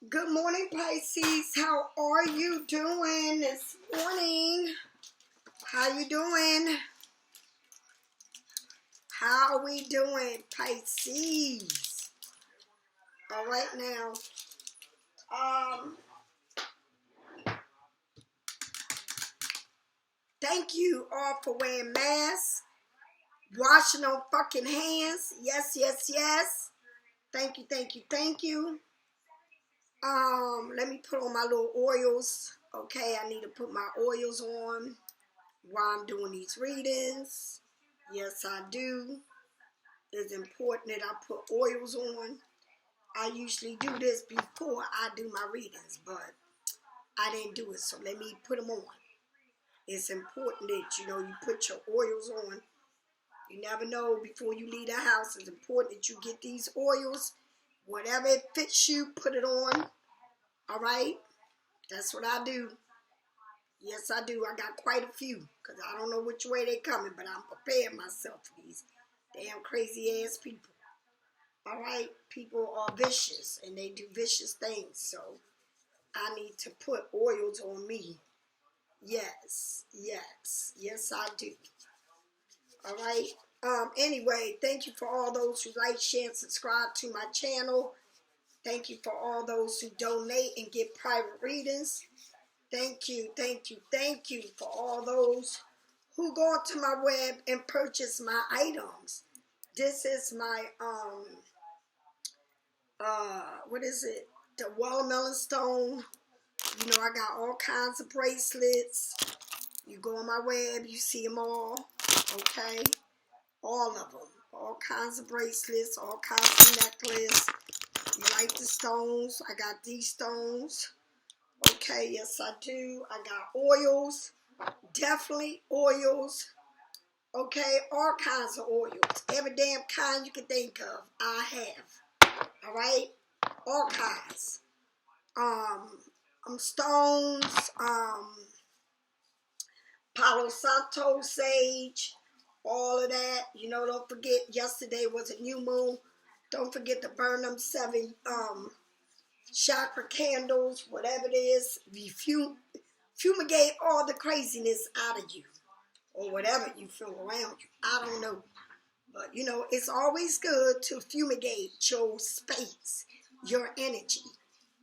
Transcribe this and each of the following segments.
Good morning, Pisces. How are you doing this morning? How you doing? How are we doing, Pisces? All right now. Thank you all for wearing masks, washing on fucking hands. Yes, yes, yes. Thank you, thank you, thank you. Let me put on my little oils. Okay, I need to put my oils on while I'm doing these readings. Yes, I do. It's important that I put oils on. I usually do this before I do my readings, but I didn't do it, so let me put them on. It's important that, you put your oils on. You never know before you leave the house. It's important that you get these oils. Whatever it fits you, put it on. All right? That's what I do. Yes, I do. I got quite a few because I don't know which way they're coming, but I'm preparing myself for these damn crazy ass people. All right? People are vicious and they do vicious things, so I need to put oils on me. Yes, yes, yes, I do. All right. Anyway, thank you for all those who like, share, and subscribe to my channel. Thank you for all those who donate and get private readings. Thank you, thank you, thank you for all those who go onto my web and purchase my items. This is my, what is it? The watermelon stone. I got all kinds of bracelets. You go on my web, you see them all. Okay? All of them. All kinds of bracelets, all kinds of necklace. You like the stones? I got these stones. Okay, yes I do. I got oils. Definitely oils. Okay, all kinds of oils. Every damn kind you can think of, I have. Alright? All kinds. Stones, Palo Santo sage, all of that. Don't forget, yesterday was a new moon. Don't forget to burn them 7 chakra candles, whatever it is. Fumigate all the craziness out of you, or whatever you feel around you. I don't know. But, it's always good to fumigate your space, your energy.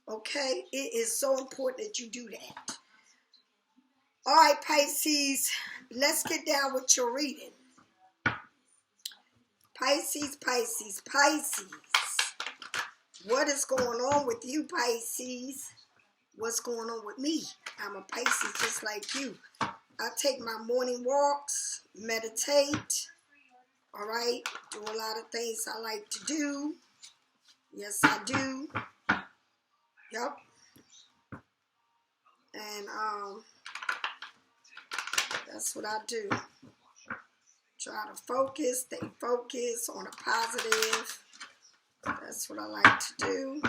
Okay? It is so important that you do that. All right, Pisces, let's get down with your reading. Pisces, Pisces, Pisces. What is going on with you, Pisces? What's going on with me? I'm a Pisces just like you. I take my morning walks, meditate, all right? Do a lot of things I like to do. Yes, I do. Yep. And that's what I do. Try to focus, stay focused on a positive. That's what I like to do.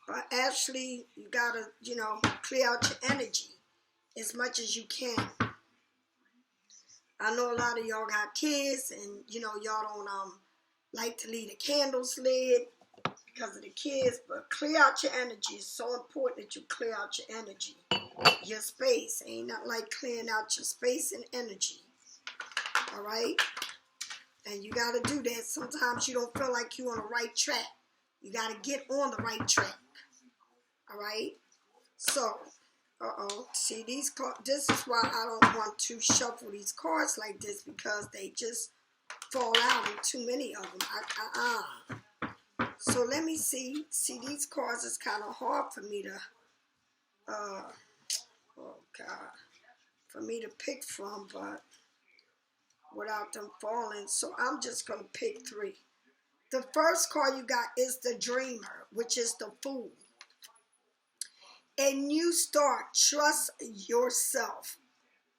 But actually, you gotta, clear out your energy as much as you can. I know a lot of y'all got kids, and y'all don't like to leave the candles lit because of the kids. But clear out your energy. It's so important that you clear out your energy, your space. Ain't nothing like clearing out your space and energy. All right, and you gotta do that. Sometimes you don't feel like you're on the right track. You gotta get on the right track. All right. So. See, these cards, this is why I don't want to shuffle these cards like this, because they just fall out and too many of them. So let me see. See, these cards is kind of hard for me to, oh God, for me to pick from, but without them falling. So I'm just going to pick 3. The first card you got is the Dreamer, which is the Fool. A new start. Trust yourself.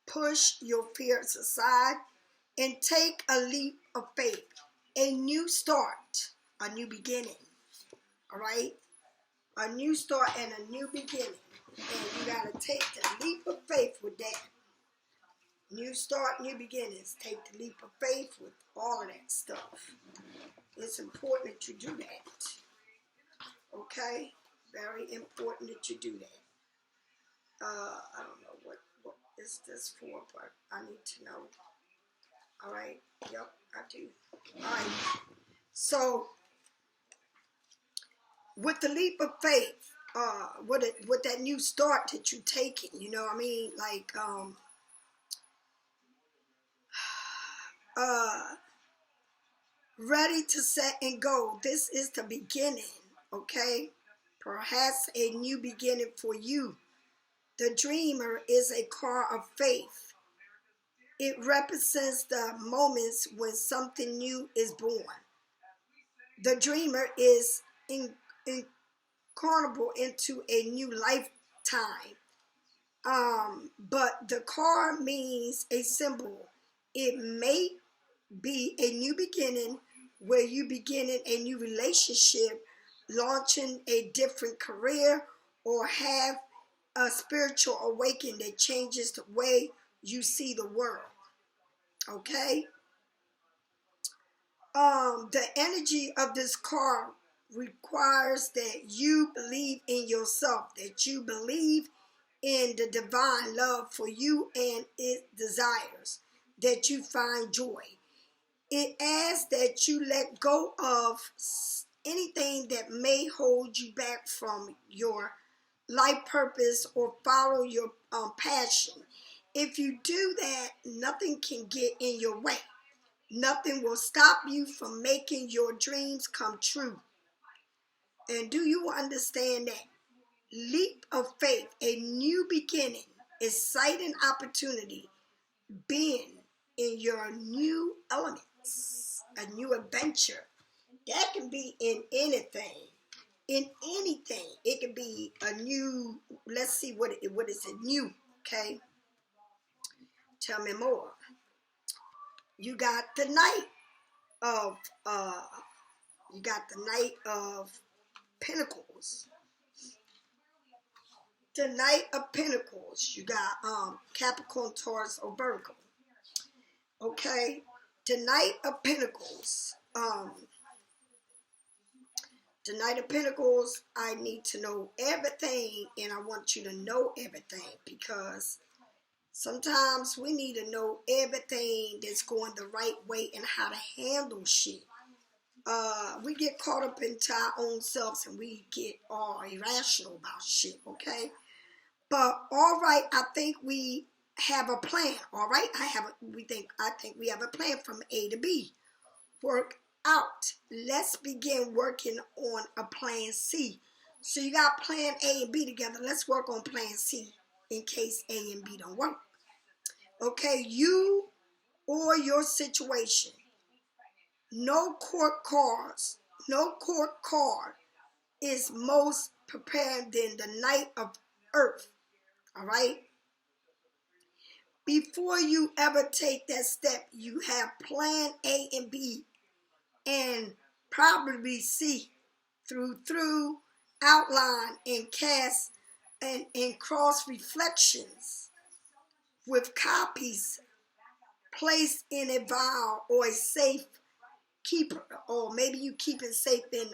Push your fears aside and take a leap of faith. A new start. A new beginning. All right? A new start and a new beginning. And you got to take the leap of faith with that. New start, new beginnings. Take the leap of faith with all of that stuff. It's important that you do that. Okay? Very important that you do that. I don't know what is this for, but I need to know. All right? Yep, I do. All right. So, with the leap of faith, with that new start that you're taking, you know what I mean? Like, ready to set and go. This is the beginning, okay? Perhaps a new beginning for you. The dreamer is a card of faith. It represents the moments when something new is born. The dreamer is incarnable into a new lifetime. But the card means a symbol. It may be a new beginning where you beginning a new relationship, launching a different career, or have a spiritual awakening that changes the way you see the world. Okay? The energy of this card requires that you believe in yourself, that you believe in the divine love for you and its desires, that you find joy. It asks that you let go of anything that may hold you back from your life purpose or follow your passion. If you do that, nothing can get in your way. Nothing will stop you from making your dreams come true. And do you understand that? Leap of faith, a new beginning, exciting opportunity, being in your new elements, a new adventure. That can be in anything. In anything. It can be a new, let's see what is it new, okay? Tell me more. You got the Knight of Pentacles. The Knight of Pentacles. You got Capricorn, Taurus, or Virgo. Okay? The Knight of Pentacles. The Knight of Pentacles, I need to know everything, and I want you to know everything, because sometimes we need to know everything that's going the right way and how to handle shit. We get caught up into our own selves and we get all irrational about shit, okay? But all right, I think we have a plan. All right, I think we have a plan from A to B. Work out. Let's begin working on a plan C. So you got plan A and B together. Let's work on plan C in case A and B don't work. Okay, you or your situation. No court card is most prepared than the Knight of Earth. All right? Before you ever take that step, you have plan A and B and probably C through outline and cast and cross reflections with copies placed in a vial or a safe keeper, or maybe you keep it safe in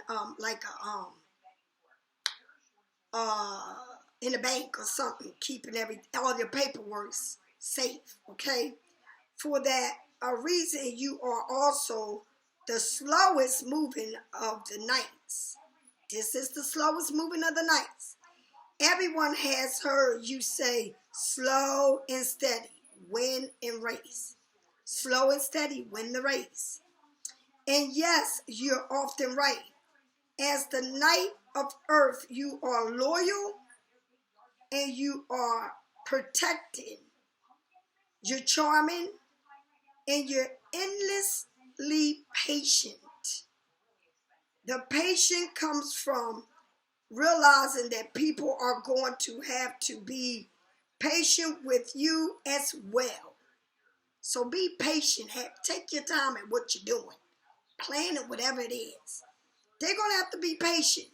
in a bank or something, keeping all your paperwork safe, okay? For that a reason, you are also the slowest moving of the Knights. This is the slowest moving of the Knights. Everyone has heard you say slow and steady, win and race. Slow and steady, win the race. And yes, you're often right. As the Knight of Earth, you are loyal and you are protecting. You're charming and you're endlessly patient. The patience comes from realizing that people are going to have to be patient with you as well. So be patient. Take your time at what you're doing. Plan it, whatever it is. They're going to have to be patient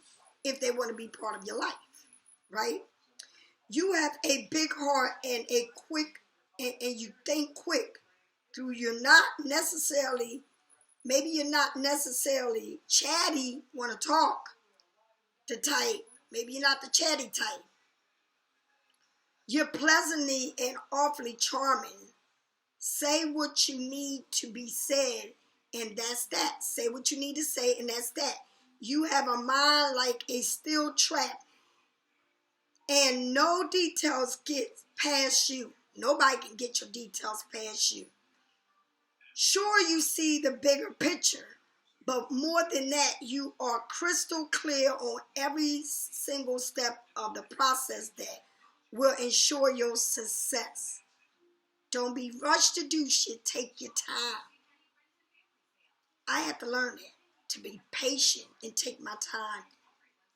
if they want to be part of your life, right? You have a big heart and a quick and you think quick. Through you're not necessarily, maybe you're not necessarily chatty, want to talk the type. Maybe you're not the chatty type. You're pleasantly and awfully charming. Say what you need to be said, and that's that. Say what you need to say, and that's that. You have a mind like a steel trap, and no details get past you. Nobody can get your details past you. Sure, you see the bigger picture, but more than that, you are crystal clear on every single step of the process that will ensure your success. Don't be rushed to do shit. Take your time. I had to learn that, to be patient and take my time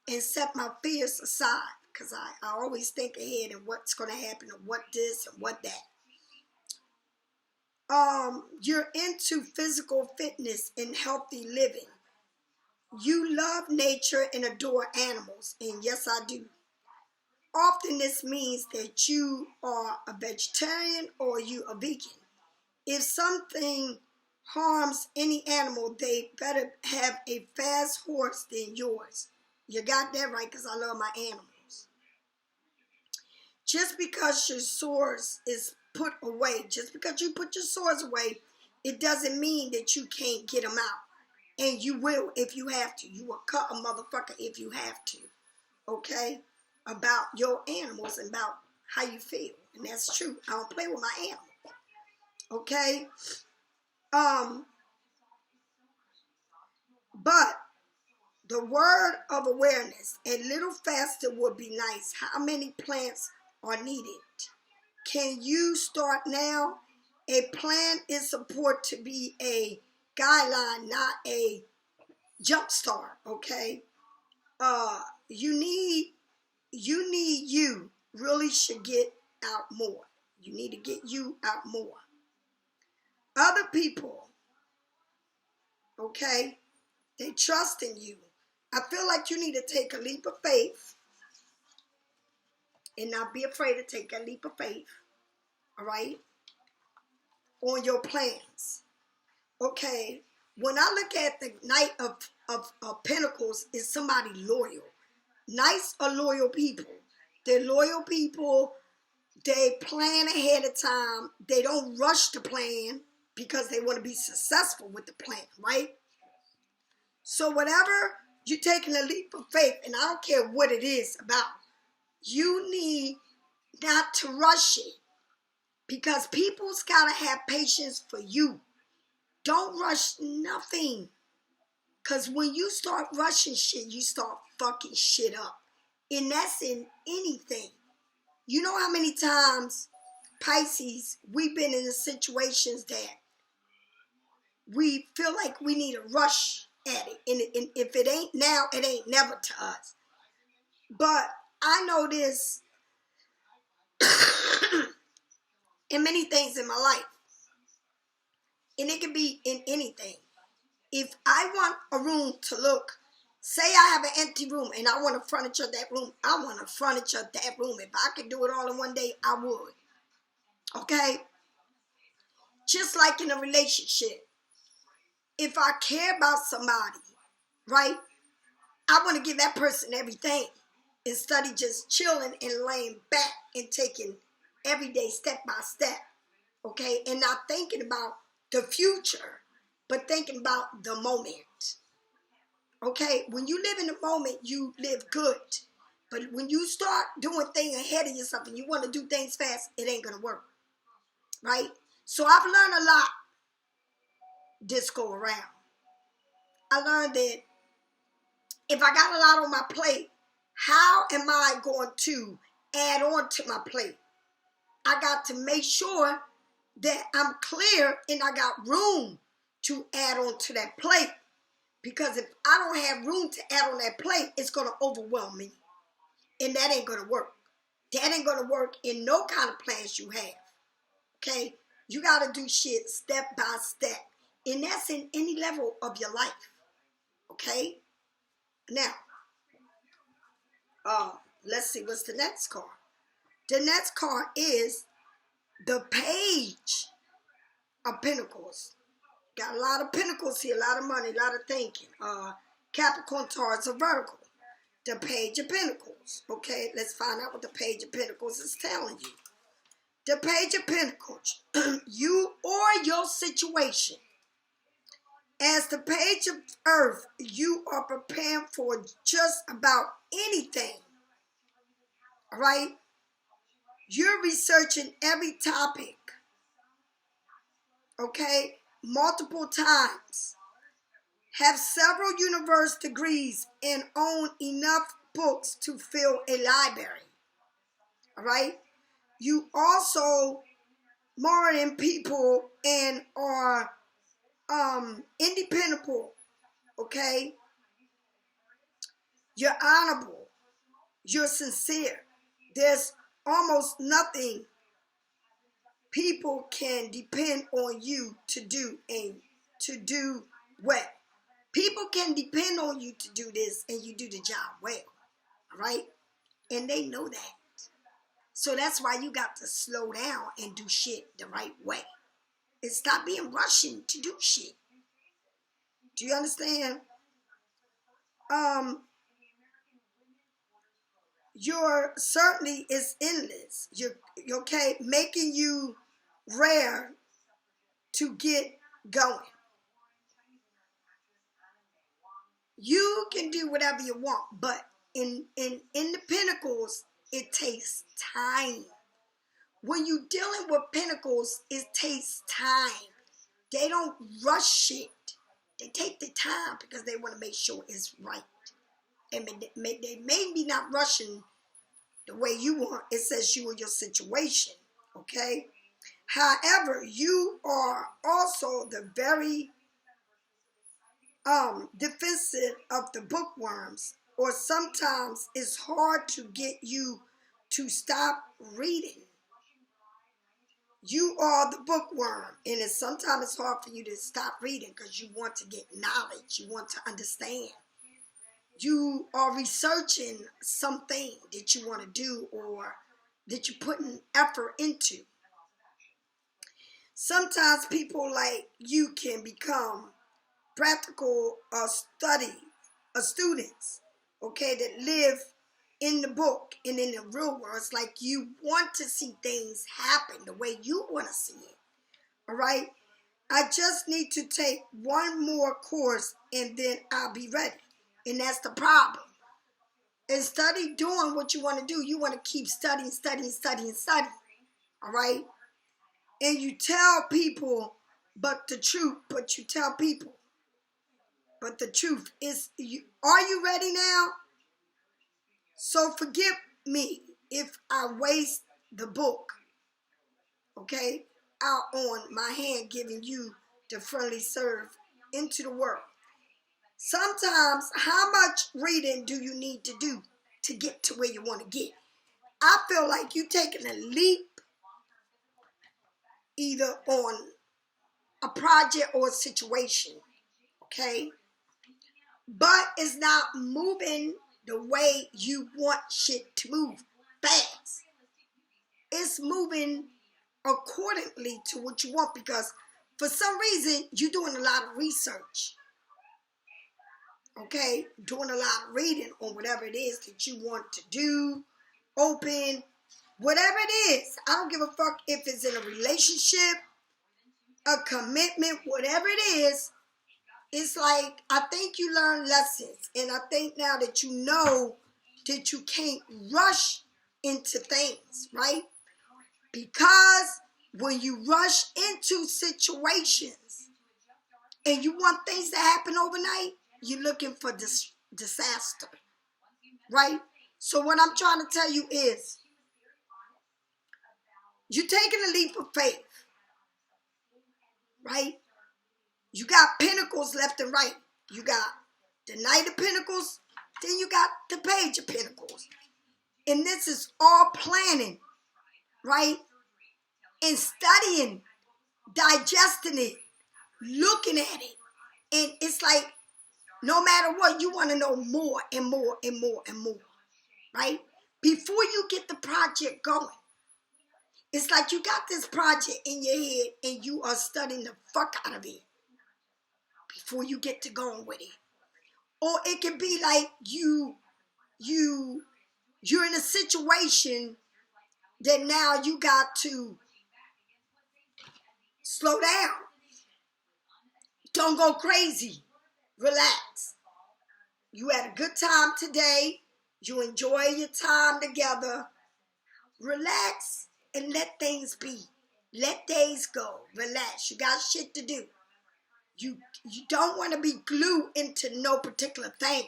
and set my fears aside, because I always think ahead and what's going to happen and what this and what that. You're into physical fitness and healthy living. You love nature and adore animals, and yes, I do. Often this means that you are a vegetarian or you a vegan. If something harms any animal, they better have a fast horse than yours. You got that right, because I love my animals. Just because your swords is put away, just because you put your swords away, it doesn't mean that you can't get them out. And you will if you have to. You will cut a motherfucker if you have to. Okay? About your animals and about how you feel. And that's true. I don't play with my animals. Okay? But the word of awareness, a little faster would be nice. How many plants are needed? Can you start now? A plan is supposed to be a guideline, not a jump start, okay? You really should get out more. You need to get you out more. Other people, okay, they trust in you. I feel like you need to take a leap of faith and not be afraid to take a leap of faith, all right, on your plans. Okay, when I look at the Knight of Pentacles, is somebody loyal. Knights are loyal people. They're loyal people. They plan ahead of time. They don't rush the plan because they want to be successful with the plan, right? So whatever you're taking a leap of faith, and I don't care what it is about, you need not to rush it, because people's got to have patience for you. Don't rush nothing, because when you start rushing shit, you start fucking shit up. And that's in anything. You know how many times, Pisces, we've been in the situations that we feel like we need to rush at it. And if it ain't now, it ain't never to us. But I know this in many things in my life. And it can be in anything. If I want a room to look, say I have an empty room and I want to furniture that room, I want to furniture that room. If I could do it all in one day, I would. Okay? Just like in a relationship. If I care about somebody, right, I want to give that person everything instead of just chilling and laying back and taking every day step by step, okay, and not thinking about the future, but thinking about the moment, okay? When you live in the moment, you live good, but when you start doing things ahead of yourself and you want to do things fast, it ain't going to work, right? So I've learned a lot this go around. I learned that if I got a lot on my plate, how am I going to add on to my plate? I got to make sure that I'm clear and I got room to add on to that plate. Because if I don't have room to add on that plate, it's going to overwhelm me. And that ain't going to work. That ain't going to work in no kind of plans you have. Okay? You got to do shit step by step. And that's in any level of your life. Okay? Now, let's see what's the next card. The next card is the Page of Pentacles. Got a lot of pentacles here, a lot of money, a lot of thinking. Capricorn, Taurus, or vertical. The Page of Pentacles. Okay, let's find out what the Page of Pentacles is telling you. The Page of Pentacles. You or your situation. As the Page of Earth, you are preparing for just about anything. All right? You're researching every topic. Okay? Multiple times. Have several university degrees and own enough books to fill a library. All right? You also marrying people and are independent. Okay? You're honorable. You're sincere. There's almost nothing people can depend on you to do and to do well. People can depend on you to do this and you do the job well. All right? And they know that. So that's why you got to slow down and do shit the right way. And stop being rushing to do shit. Do you understand? Your certainty is endless. You're okay, making you rare to get going. You can do whatever you want, but in the Pentacles, it takes time. When you're dealing with Pentacles, it takes time. They don't rush it. They take the time because they want to make sure it's right. And they may be not rushing the way you want. It says you or your situation. Okay? However, you are also the very defensive of the bookworms, or sometimes it's hard to get you to stop reading. You are the bookworm, and sometimes it's hard for you to stop reading because you want to get knowledge, you want to understand. You are researching something that you want to do or that you're putting effort into. Sometimes people like you can become practical students, okay, that live in the book and in the real world. It's like you want to see things happen the way you want to see it. All right? I just need to take one more course and then I'll be ready. And that's the problem. Instead of doing what you want to do, you want to keep studying. All right? And you tell people but the truth, but you tell people. But the truth is, are you ready now? So forgive me if I waste the book, okay, out on my hand giving you the friendly serve into the world. Sometimes, how much reading do you need to do to get to where you want to get? I feel like you're taking a leap either on a project or a situation, okay? But it's not moving the way you want shit to move fast. It's moving accordingly to what you want because for some reason you're doing a lot of research. Okay? Doing a lot of reading on whatever it is that you want to do, open, whatever it is. I don't give a fuck if it's in a relationship, a commitment, whatever it is. It's like, I think you learn lessons. And I think now that you know that you can't rush into things, right? Because when you rush into situations and you want things to happen overnight, you're looking for this disaster, right? So what I'm trying to tell you is, you're taking a leap of faith, right? You got pentacles left and right. You got the Knight of Pentacles, then you got the Page of Pentacles. And this is all planning, right? And studying, digesting it, looking at it. And it's like, no matter what, you want to know more and more and more and more, right? Before you get the project going. It's like you got this project in your head and you are studying the fuck out of it before you get to going with it. Or it can be like you're in a situation that now you got to slow down. Don't go crazy. Relax. You had a good time today. You enjoy your time together. Relax and let things be. Let days go. Relax. You got shit to do. You don't want to be glued into no particular thing.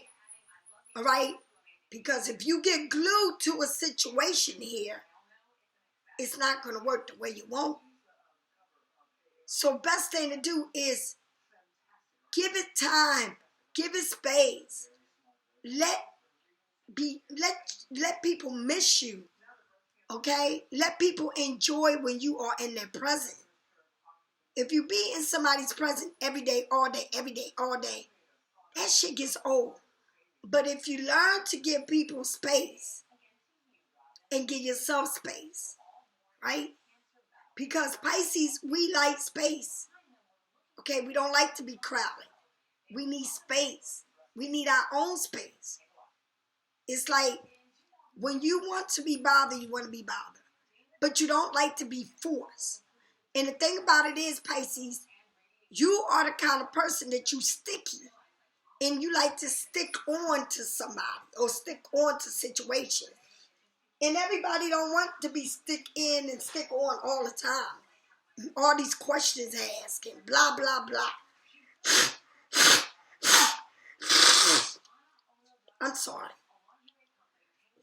All right? Because if you get glued to a situation here, it's not going to work the way you want. So best thing to do is give it time. Give it space. Let people miss you. Okay? Let people enjoy when you are in their presence. If you be in somebody's presence every day, all day, every day, all day, that shit gets old. But if you learn to give people space and give yourself space, right? Because Pisces, we like space. Okay, we don't like to be crowded. We need space. We need our own space. It's like when you want to be bothered, you want to be bothered. But you don't like to be forced. And the thing about it is, Pisces, you are the kind of person that you sticky. And you like to stick on to somebody or stick on to situations. And everybody don't want to be stick in and stick on all the time. All these questions asking, blah, blah, blah. I'm sorry.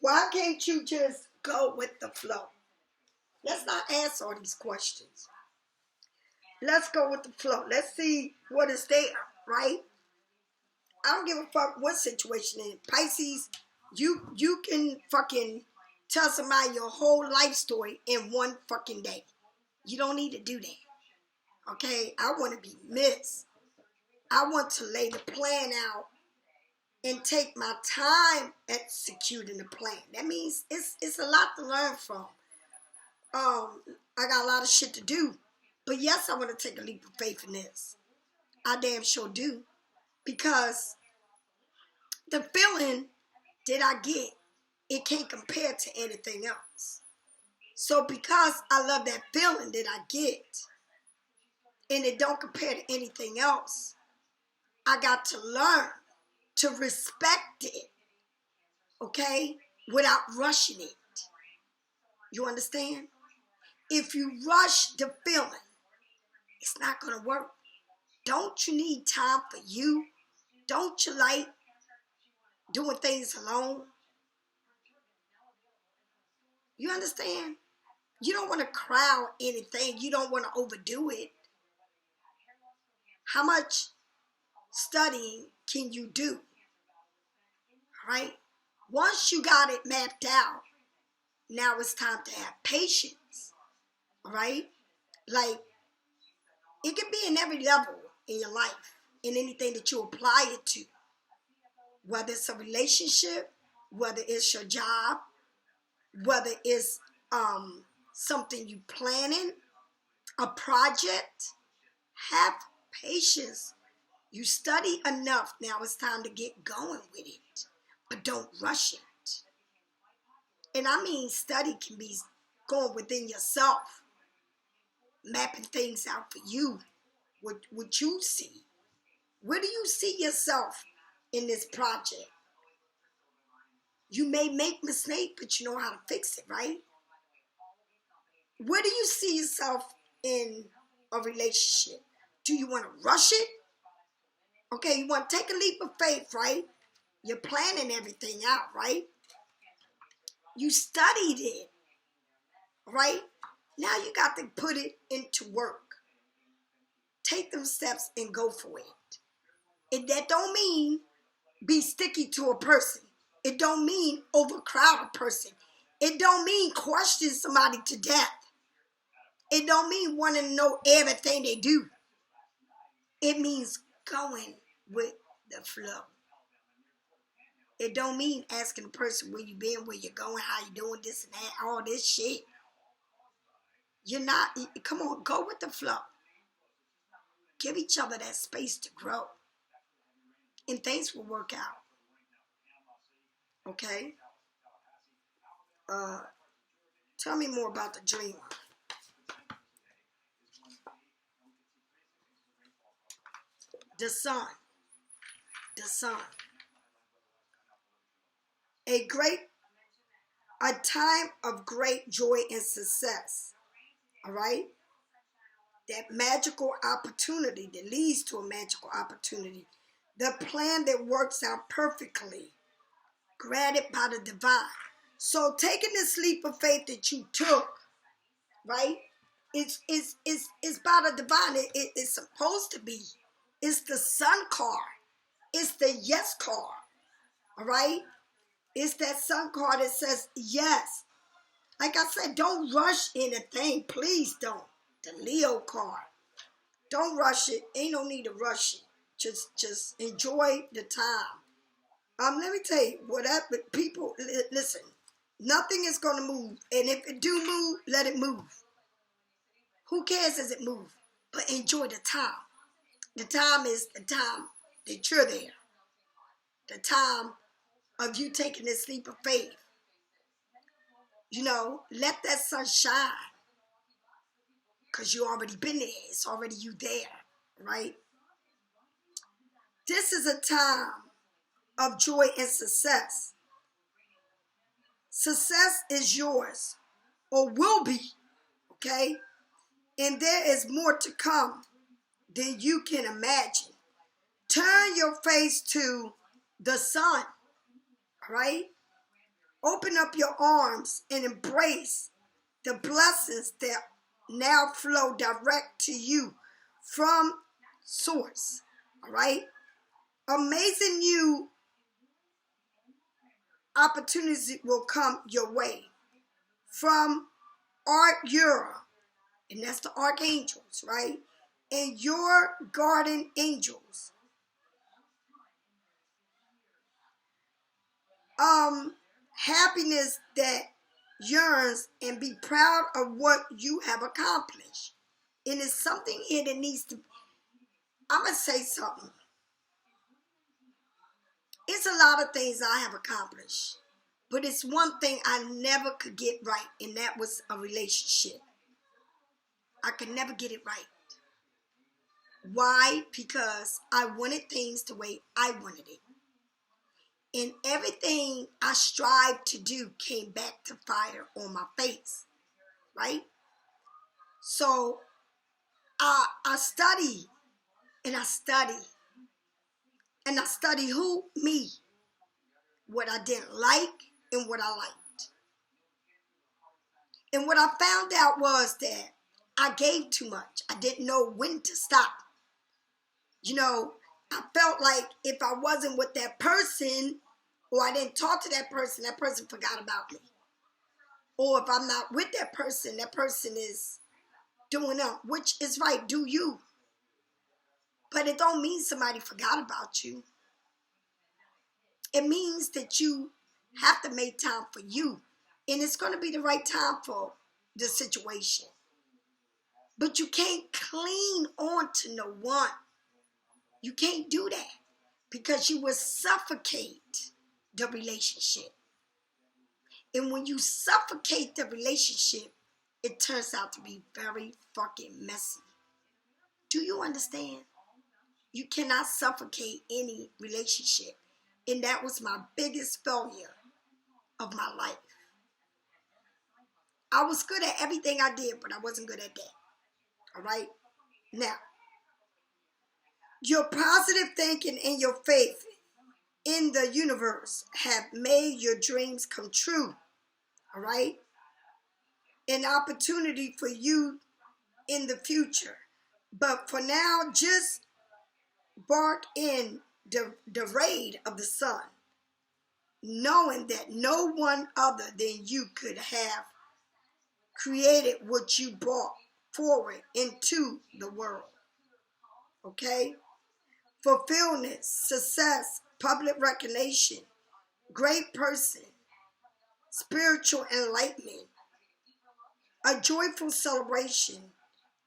Why can't you just go with the flow? Let's not answer all these questions. Let's go with the flow. Let's see what is there, right? I don't give a fuck what situation it is. Pisces, you can fucking tell somebody your whole life story in one fucking day. You don't need to do that. Okay? I want to be missed. I want to lay the plan out and take my time executing the plan. That means it's a lot to learn from. I got a lot of shit to do. But yes, I want to take a leap of faith in this. I damn sure do. Because the feeling that I get, it can't compare to anything else. So because I love that feeling that I get, and it don't compare to anything else, I got to learn to respect it, okay, without rushing it. You understand? If you rush the feeling, it's not going to work. Don't you need time for you? Don't you like doing things alone? You understand? You don't want to crowd anything. You don't want to overdo it. How much studying can you do? All right? Once you got it mapped out, now it's time to have patience. All right? Like, it can be in every level in your life, in anything that you apply it to. Whether it's a relationship, whether it's your job, whether it's something you planning, a project, have patience. You study enough, now it's time to get going with it. But don't rush it. And I mean study can be going within yourself, mapping things out for you, what you see. Where do you see yourself in this project? You may make mistakes, but you know how to fix it, right? Where do you see yourself in a relationship? Do you want to rush it? Okay, you want to take a leap of faith, right? You're planning everything out, right? You studied it, right? Now you got to put it into work. Take them steps and go for it. And that don't mean be sticky to a person. It don't mean overcrowd a person. It don't mean question somebody to death. It don't mean wanting to know everything they do. It means going with the flow. It don't mean asking a person where you been, where you going, how you doing, this and that, all this shit. You're not, come on, go with the flow. Give each other that space to grow. And things will work out. Okay? Tell me more about the dreamer. The sun. The sun. A time of great joy and success. All right? That magical opportunity that leads to a magical opportunity. The plan that works out perfectly. Granted by the divine. So taking this leap of faith that you took, right? It's by the divine. It's supposed to be. It's the sun card. It's the yes card. All right? It's that sun card that says yes. Like I said, don't rush anything. Please don't. The Leo card. Don't rush it. Ain't no need to rush it. Just enjoy the time. Let me tell you, whatever people, listen, nothing is going to move. And if it do move, let it move. Who cares as it move? But enjoy the time. The time is the time that you're there. The time of you taking this leap of faith. You know, let that sun shine. Because you already been there. It's already you there, right? This is a time of joy and success. Success is yours, or will be, okay? And there is more to come than you can imagine. Turn your face to the sun, right? Open up your arms and embrace the blessings that now flow direct to you from source, all right? Amazing new opportunities will come your way from Art-Ura, and that's the archangels, right? And your guardian angels. Happiness that yearns and be proud of what you have accomplished. And it's something here that needs to, I'm going to say something. It's a lot of things I have accomplished. But it's one thing I never could get right, and that was a relationship. I could never get it right. Why? Because I wanted things the way I wanted it. And everything I strived to do came back to fire on my face, right? So I study, and I study. And I study who? Me. What I didn't like and what I liked. And what I found out was that I gave too much. I didn't know when to stop. You know, I felt like if I wasn't with that person, or I didn't talk to that person forgot about me. Or if I'm not with that person is doing up, which is right, do you. But it don't mean somebody forgot about you. It means that you have to make time for you. And it's going to be the right time for the situation. But you can't cling on to no one. You can't do that. Because you will suffocate the relationship. And when you suffocate the relationship, it turns out to be very fucking messy. Do you understand? You cannot suffocate any relationship. And that was my biggest failure of my life. I was good at everything I did, but I wasn't good at that. All right? Now, your positive thinking and your faith in the universe have made your dreams come true. All right? An opportunity for you in the future. But for now, just bark in the raid of the sun, knowing that no one other than you could have created what you brought forward into the world. Okay? Fulfillment, success, public recognition, great person, spiritual enlightenment, a joyful celebration,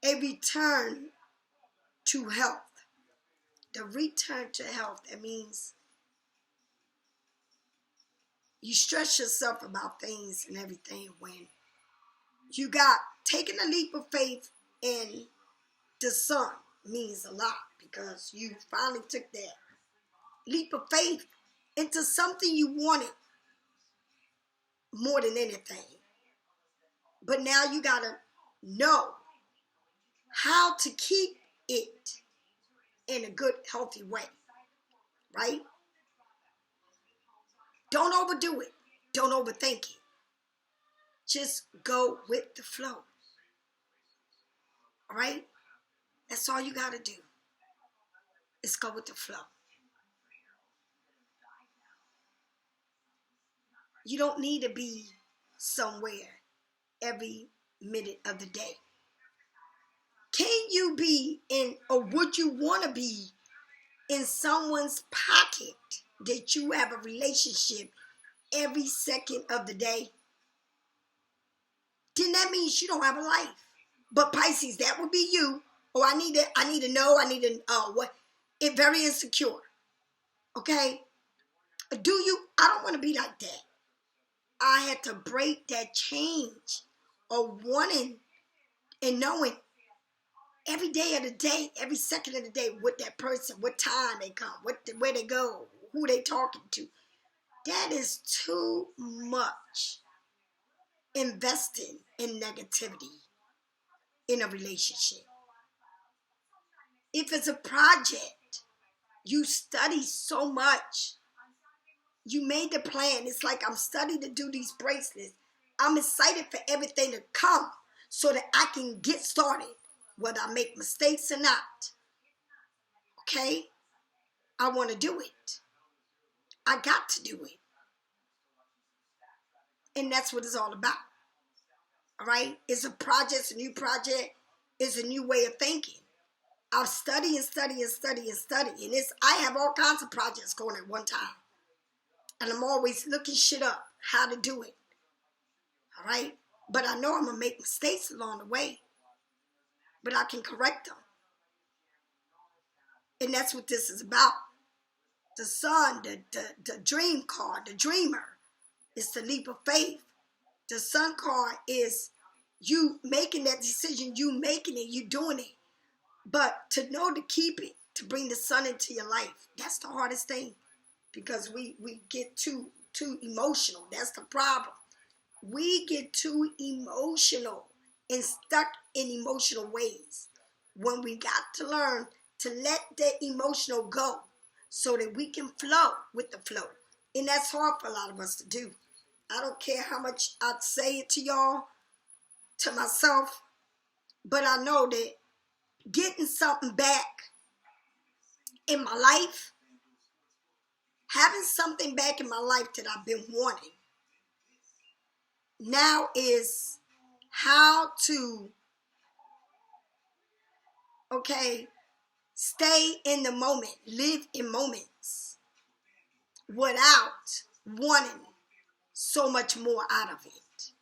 a return to health. The return to health, that means you stress yourself about things and everything when you got taking a leap of faith in the sun means a lot because you finally took that leap of faith into something you wanted more than anything. But now you got to know how to keep it in a good, healthy way, right? Don't overdo it. Don't overthink it. Just go with the flow, all right? That's all you got to do is go with the flow. You don't need to be somewhere every minute of the day. Can you be in, or would you want to be in someone's pocket that you have a relationship every second of the day? Then that means you don't have a life. But Pisces, that would be you. Oh, I need to know, what? It's very insecure. Okay? Do you? I don't want to be like that. I had to break that change of wanting and knowing every day of the day, every second of the day, what that person, what time they come, where they go, who they talking to. That is too much investing in negativity in a relationship. If it's a project, you study so much. You made the plan. It's like I'm studying to do these bracelets. I'm excited for everything to come so that I can get started, whether I make mistakes or not. Okay? I want to do it. I got to do it. And that's what it's all about. All right? It's a project, it's a new project, it's a new way of thinking. I'll study and study and study and study. And I have all kinds of projects going at one time. And I'm always looking shit up, how to do it. All right? But I know I'm going to make mistakes along the way. But I can correct them. And that's what this is about. The sun, the dream card, the dreamer, is the leap of faith. The sun card is you making that decision, you making it, you doing it. But to know to keep it, to bring the sun into your life, that's the hardest thing. Because we get too emotional. That's the problem. We get too emotional and stuck in emotional ways when we got to learn to let that emotional go so that we can flow with the flow. And that's hard for a lot of us to do. I don't care how much I say it to y'all, to myself, but I know that getting something back in my life, having something back in my life that I've been wanting, now is how to, stay in the moment, live in moments without wanting so much more out of it.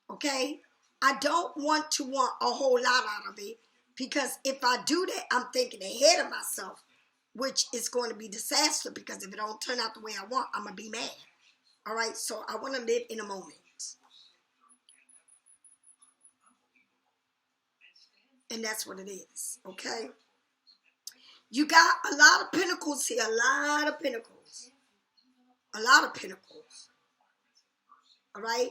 Okay? I don't want to want a whole lot out of it because if I do that, I'm thinking ahead of myself, which is going to be disaster because if it don't turn out the way I want, I'm going to be mad. All right? So I want to live in a moment. And that's what it is. Okay? You got a lot of pentacles here. A lot of pentacles. A lot of pentacles. All right?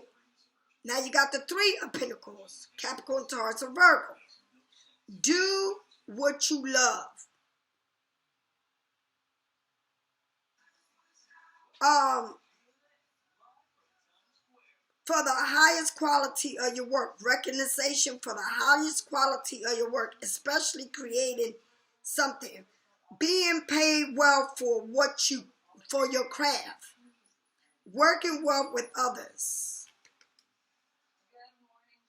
Now you got the Three of Pentacles. Capricorn, Taurus, or Virgo. Do what you love. For the highest quality of your work. Recognition for the highest quality of your work. Especially creating something. Being paid well for for your craft. Working well with others.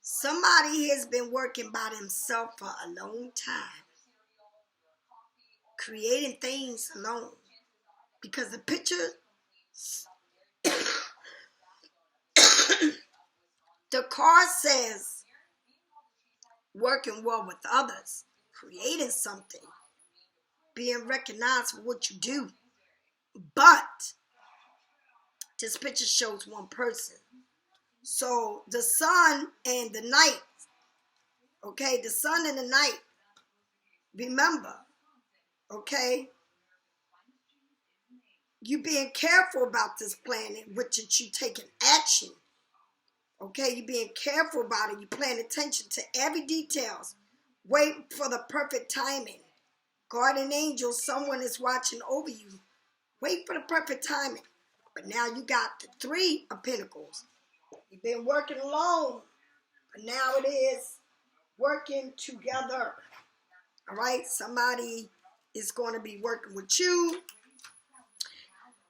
Somebody has been working by themselves for a long time. Creating things alone. Because the picture, The card says working well with others, creating something, being recognized for what you do. But this picture shows one person. So the sun and the night, okay, the sun and the night, remember, okay, you being careful about this planet, which is you taking action. Okay, you being careful about it. You paying attention to every details. Wait for the perfect timing. Guardian angel, someone is watching over you. Wait for the perfect timing. But now you got the 3 of Pentacles. You've been working alone, but now it is working together. All right, somebody is going to be working with you,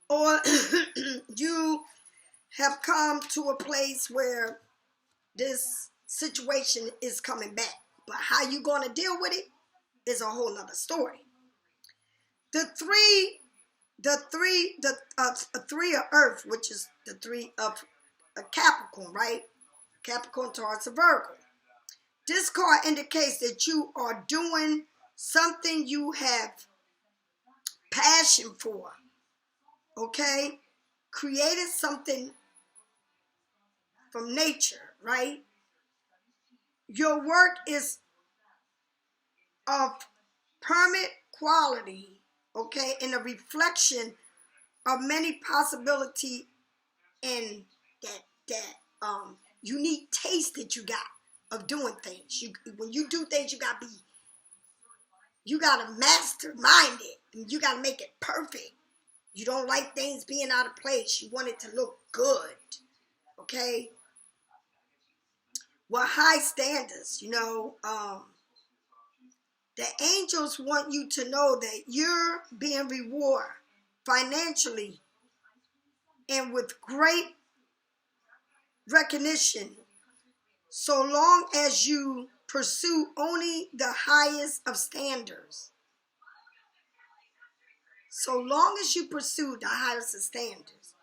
or you have come to a place where this situation is coming back. But how you going to deal with it is a whole nother story. The three of Earth, which is the 3 of a Capricorn, right? Capricorn, Taurus, and Virgo. This card indicates that you are doing something you have passion for, okay? Created something from nature, right? Your work is of permanent quality, okay, and a reflection of many possibility and that unique taste that you got of doing things. When you do things, you gotta mastermind it. And you gotta make it perfect. You don't like things being out of place. You want it to look good, okay? Well, high standards, the angels want you to know that you're being rewarded financially and with great recognition, so long as you pursue only the highest of standards. So long as you pursue the highest of standards,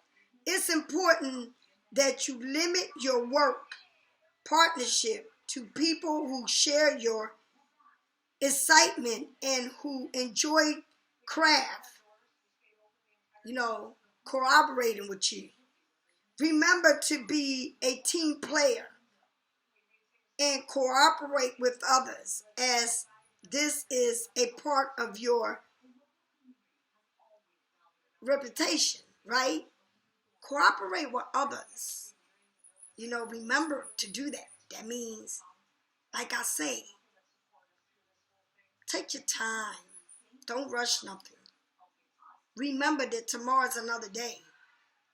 it's important that you limit your work partnership to people who share your excitement and who enjoy craft, cooperating with you. Remember to be a team player and cooperate with others, as this is a part of your reputation, right? Cooperate with others. Remember to do that. That means, like I say, take your time. Don't rush nothing. Remember that tomorrow's another day.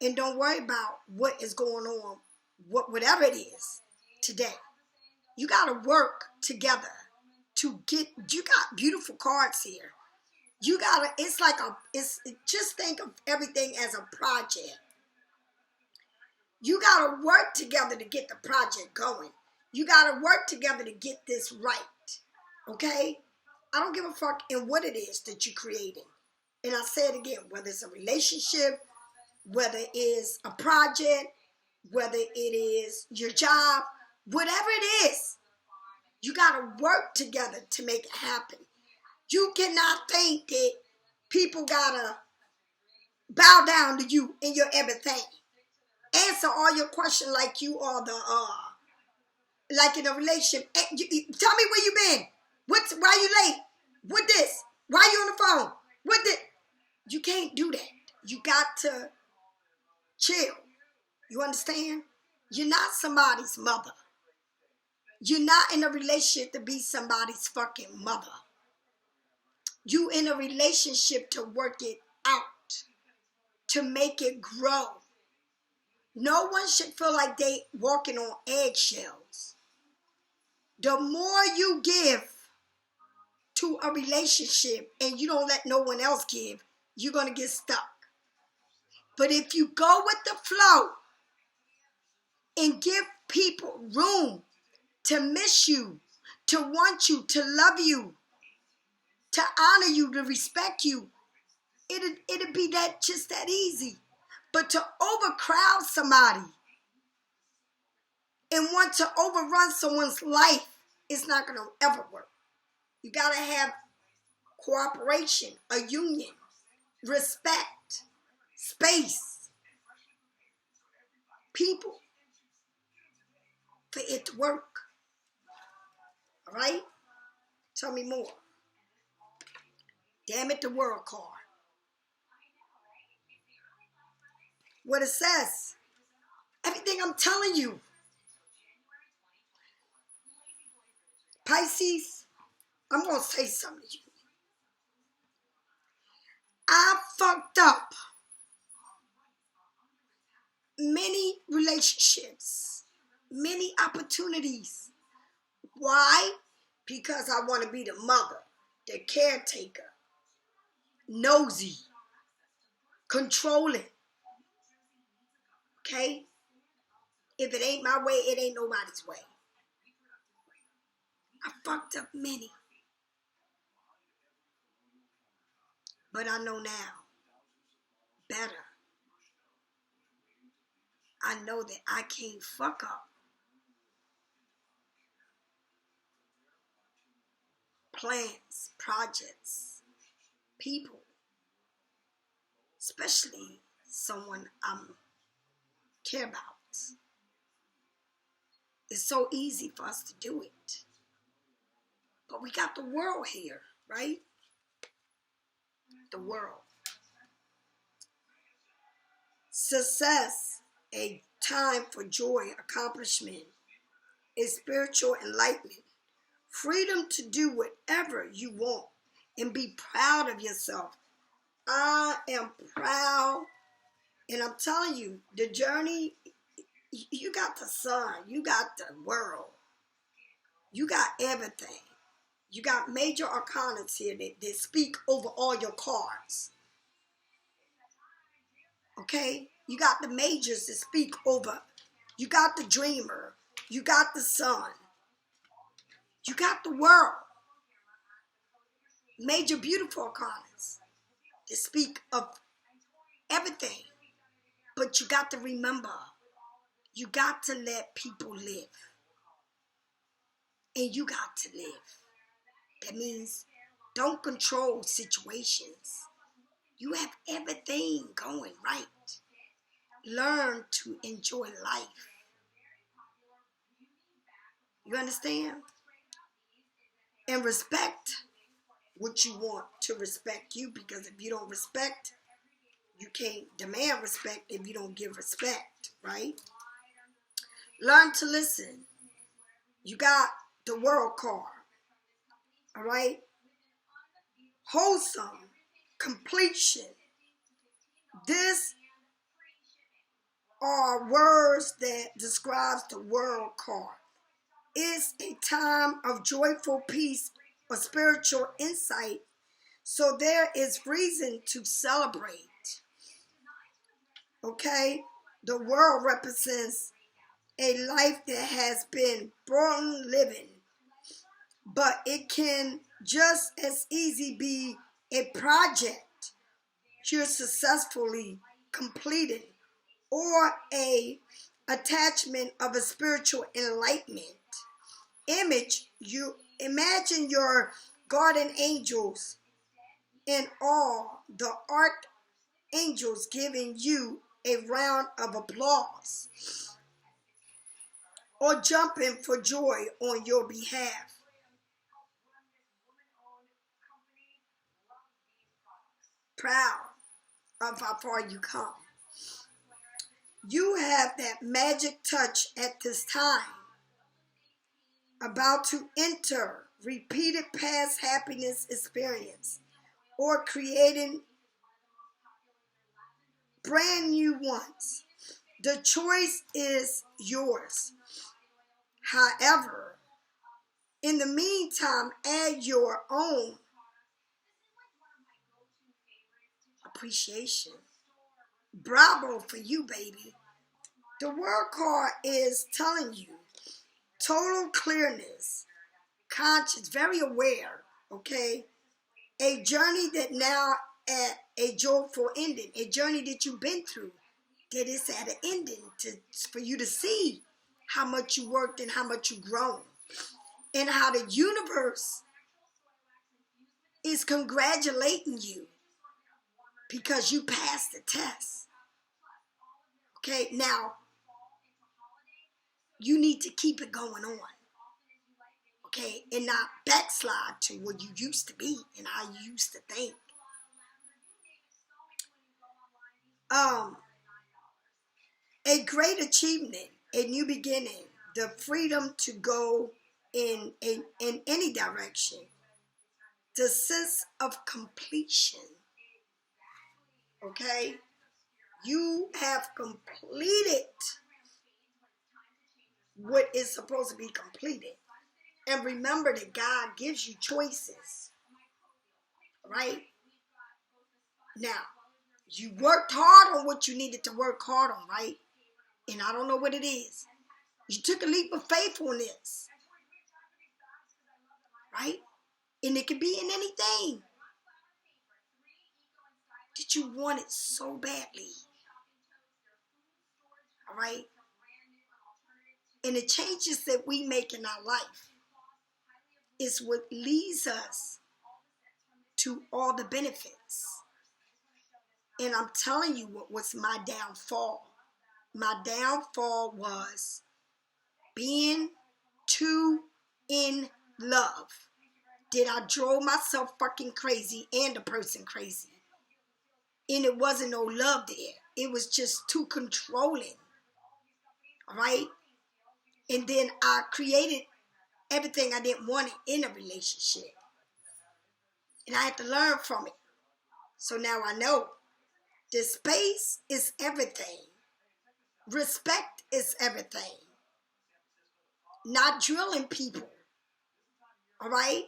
And don't worry about what is going on, whatever it is today. You got to work together to you got beautiful cards here. You got to, just think of everything as a project. You got to work together to get the project going. You got to work together to get this right. Okay? I don't give a fuck in what it is that you're creating. And I say it again, whether it's a relationship, whether it is a project, whether it is your job, whatever it is, you got to work together to make it happen. You cannot think that people got to bow down to you in your everything. Answer all your questions like you are like in a relationship. Tell me where you been. Why you late? What this? Why you on the phone? What this? You can't do that. You got to chill. You understand? You're not somebody's mother. You're not in a relationship to be somebody's fucking mother. You in a relationship to work it out, to make it grow. No one should feel like they walking on eggshells. The more you give to a relationship and you don't let no one else give, you're going to get stuck. But if you go with the flow and give people room to miss you, to want you, to love you, to honor you, to respect you, it'll be just that easy. But to overcrowd somebody and want to overrun someone's life, it's not going to ever work. You got to have cooperation, a union, respect, space, people for it to work. All right? Tell me more. Damn it, the world card. What it says. Everything I'm telling you. Pisces, I'm going to say something to you. I fucked up many relationships, many opportunities. Why? Because I want to be the mother, the caretaker, nosy, controlling. Okay? If it ain't my way, it ain't nobody's way. I fucked up many. But I know now better. I know that I can't fuck up plans, projects, people, especially someone I care about. It's so easy for us to do it. But we got the world here, right? The world. Success, a time for joy, accomplishment, is spiritual enlightenment. Freedom to do whatever you want and be proud of yourself. I am proud, and I'm telling you, the journey, you got the sun, you got the world, you got everything. You got major arcanas here that speak over all your cards. Okay? You got the majors that speak over. You got the dreamer. You got the sun. You got the world. Major beautiful arcanas that speak of everything. But you got to remember, you got to let people live. And you got to live. That means don't control situations. You have everything going right. Learn to enjoy life. You understand? And respect what you want to respect you, because if you don't respect, you can't demand respect if you don't give respect, right? Learn to listen. You got the world card, all right? Wholesome, completion. This are words that describes the world card. It's a time of joyful peace or spiritual insight, so there is reason to celebrate. Okay? The world represents a life that has been born living, but it can just as easy be a project you're successfully completing, or a attachment of a spiritual enlightenment. You imagine your guardian angels and all the archangels giving you a round of applause or jumping for joy on your behalf. Proud of how far you come. You have that magic touch at this time. About to enter repeated past happiness experience or creating brand new ones. The choice is yours. However, in the meantime, add your own appreciation. Bravo for you, baby. The world card is telling you total clearness, conscious, very aware, okay? A journey that now at a joyful ending, a journey that you've been through, that is at an ending for you to see how much you worked and how much you grown. And how the universe is congratulating you because you passed the test. Okay, now you need to keep it going on. Okay, and not backslide to what you used to be and how you used to think. A great achievement, a new beginning, the freedom to go in any direction, the sense of completion. Okay, you have completed what is supposed to be completed. And remember that God gives you choices, right? Now, you worked hard on what you needed to work hard on, right? And I don't know what it is. You took a leap of faith on this, right? And it could be in anything that you wanted so badly, all right? And the changes that we make in our life is what leads us to all the benefits. And I'm telling you what was my downfall. My downfall was being too in love. Did I drove myself fucking crazy and the person crazy? And it wasn't no love there. It was just too controlling. All right? And then I created everything I didn't want in a relationship. And I had to learn from it. So now I know the space is everything. Respect is everything. Not drilling people. All right?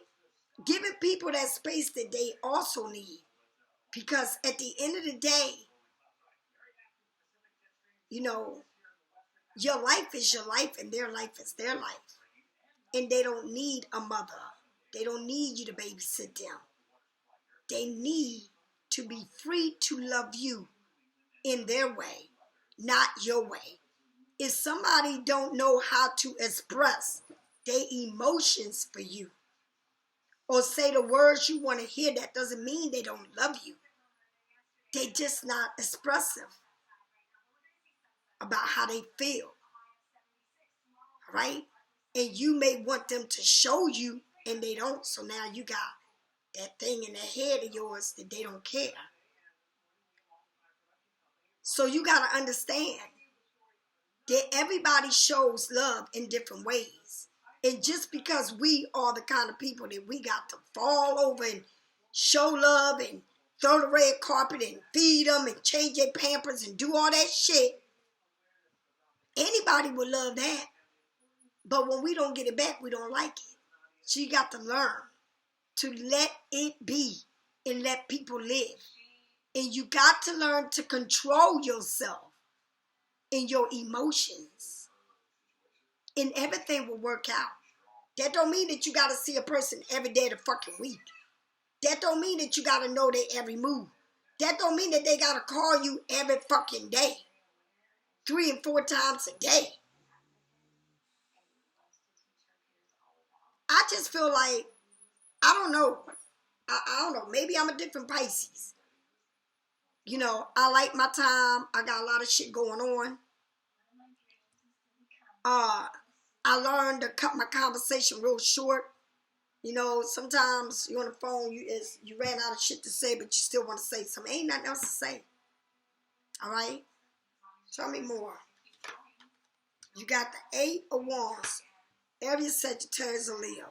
Giving people that space that they also need. Because at the end of the day, you know, your life is your life and their life is their life. And they don't need a mother. They don't need you to babysit them. They need to be free to love you in their way, not your way. If somebody don't know how to express their emotions for you or say the words you want to hear, that doesn't mean they don't love you. They just not expressive about how they feel, right? And you may want them to show you and they don't, so now you got that thing in the head of yours that they don't care. So you got to understand that everybody shows love in different ways. And just because we are the kind of people that we got to fall over and show love and throw the red carpet and feed them and change their pampers and do all that shit, anybody would love that. But when we don't get it back, we don't like it. So you got to learn to let it be and let people live. And you got to learn to control yourself and your emotions. And everything will work out. That don't mean that you got to see a person every day of the fucking week. That don't mean that you got to know their every move. That don't mean that they got to call you every fucking day. 3 and 4 times a day. I just feel like, I don't know. I don't know. Maybe I'm a different Pisces. You know, I like my time. I got a lot of shit going on. I learned to cut my conversation real short. You know, sometimes you're on the phone, you ran out of shit to say, but you still want to say something. Ain't nothing else to say. All right? Tell me more. You got the 8 of Wands. Every Sagittarius or Leo.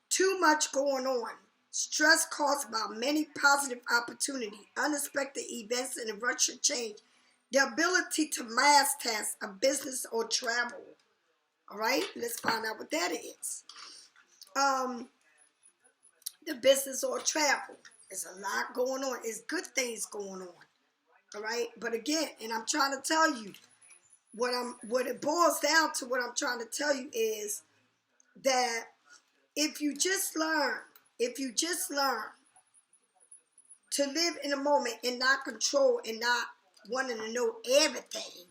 Too much going on. Stress caused by many positive opportunities, unexpected events, and a rush of change. The ability to mass task a business or travel. All right? Let's find out what that is. The business or travel. There's a lot going on. It's good things going on. All right? But again, and I'm trying to tell you, what it boils down to, what I'm trying to tell you is that if you just learn to live in a moment and not control and not wanting to know everything,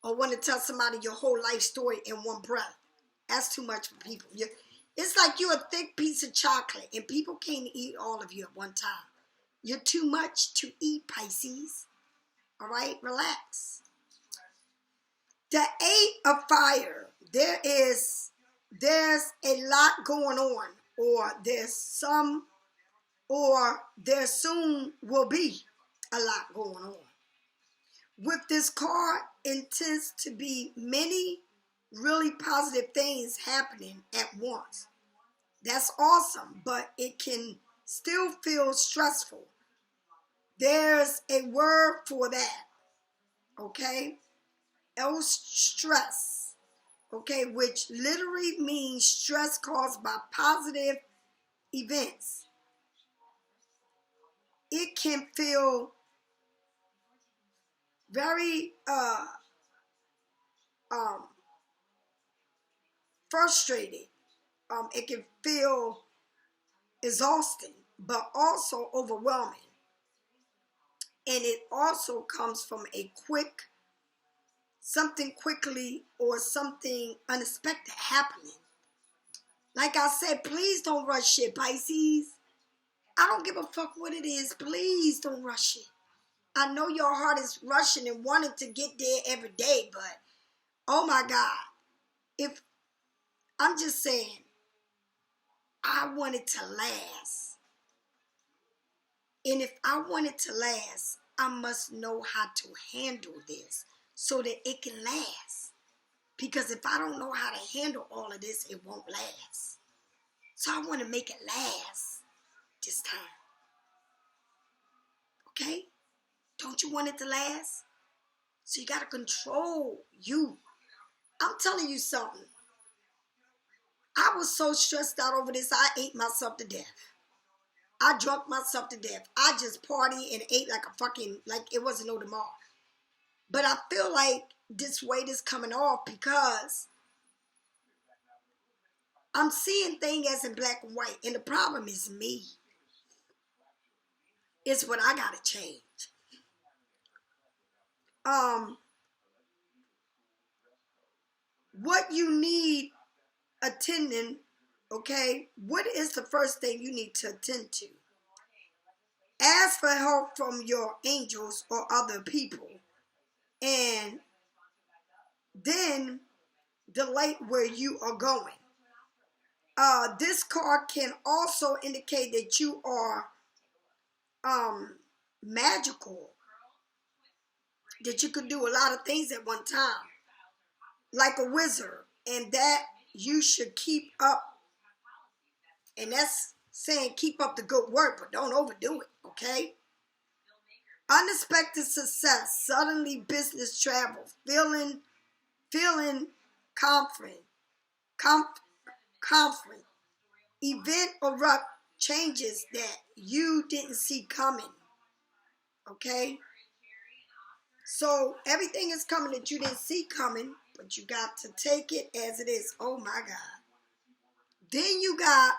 or want to tell somebody your whole life story in one breath. That's too much for people. It's like you're a thick piece of chocolate and people can't eat all of you at one time. You're too much to eat, Pisces. All right, relax. The 8 of fire. There's a lot going on, or there soon will be a lot going on. With this card, it tends to be many really positive things happening at once. That's awesome, but it can still feel stressful. There's a word for that, okay? Stress, okay, which literally means stress caused by positive events. It can feel very frustrated. It can feel exhausting, but also overwhelming. And it also comes from something quickly or something unexpected happening. Like I said, please don't rush shit, Pisces. I don't give a fuck what it is. Please don't rush it. I know your heart is rushing and wanting to get there every day, but oh my God. If I'm just saying, I want it to last. And if I want it to last, I must know how to handle this so that it can last. Because if I don't know how to handle all of this, it won't last. So I want to make it last this time. Okay? Don't you want it to last? So you got to control you. I'm telling you something. I was so stressed out over this, I ate myself to death. I drunk myself to death. I just partied and ate like it wasn't no tomorrow. But I feel like this weight is coming off because I'm seeing things as in black and white. And the problem is me. It's what I got to change. What you need attending, okay? What is the first thing you need to attend to? Ask for help from your angels or other people. And then delight where you are going. This card can also indicate that you are magical. That you could do a lot of things at one time. Like a wizard. And that you should keep up. And that's saying keep up the good work, but don't overdo it, okay? Unexpected success, suddenly business travel, feeling confident, event erupt changes that you didn't see coming, okay? So everything is coming that you didn't see coming, but you got to take it as it is. Oh my God. Then you got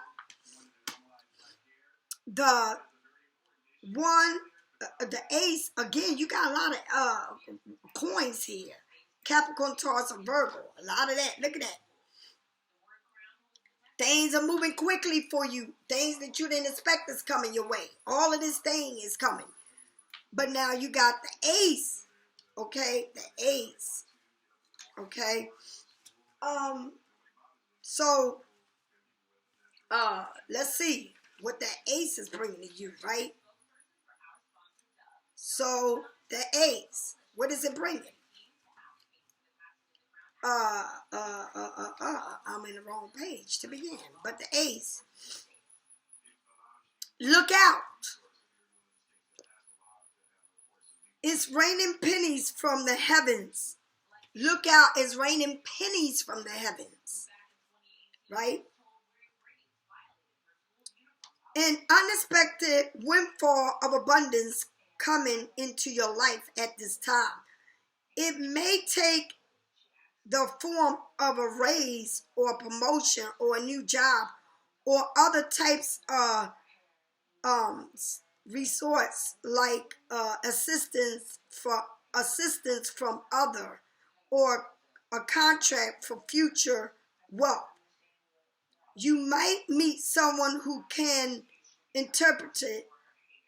the ace. Again, you got a lot of coins here. Capricorn, Taurus, and Virgo. A lot of that. Look at that. Things are moving quickly for you. Things that you didn't expect is coming your way. All of this thing is coming. But now you got the ace. Okay? The ace. Okay? So, let's see what that ace is bringing to you, right? So, the ace. What is it bringing? I'm in the wrong page to begin. But the ace. Look out. It's raining pennies from the heavens. Look out, it's raining pennies from the heavens. Right? An unexpected windfall of abundance coming into your life at this time. It may take the form of a raise or a promotion or a new job or other types of resorts like assistance from other or a contract for future wealth. You might meet someone who can interpret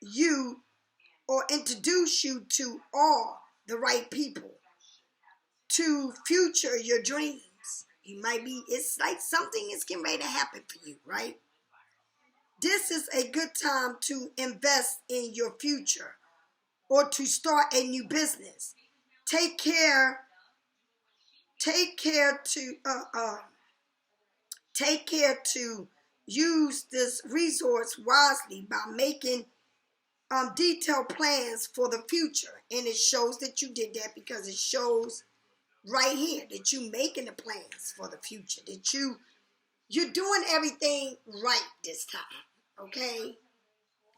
you or introduce you to all the right people to future your dreams. You might be, it's like something is getting ready to happen for you, right? This is a good time to invest in your future or to start a new business. Take care to use this resource wisely by making detailed plans for the future. And it shows that you did that because it shows right here that you making the plans for the future, that you're doing everything right this time. Okay,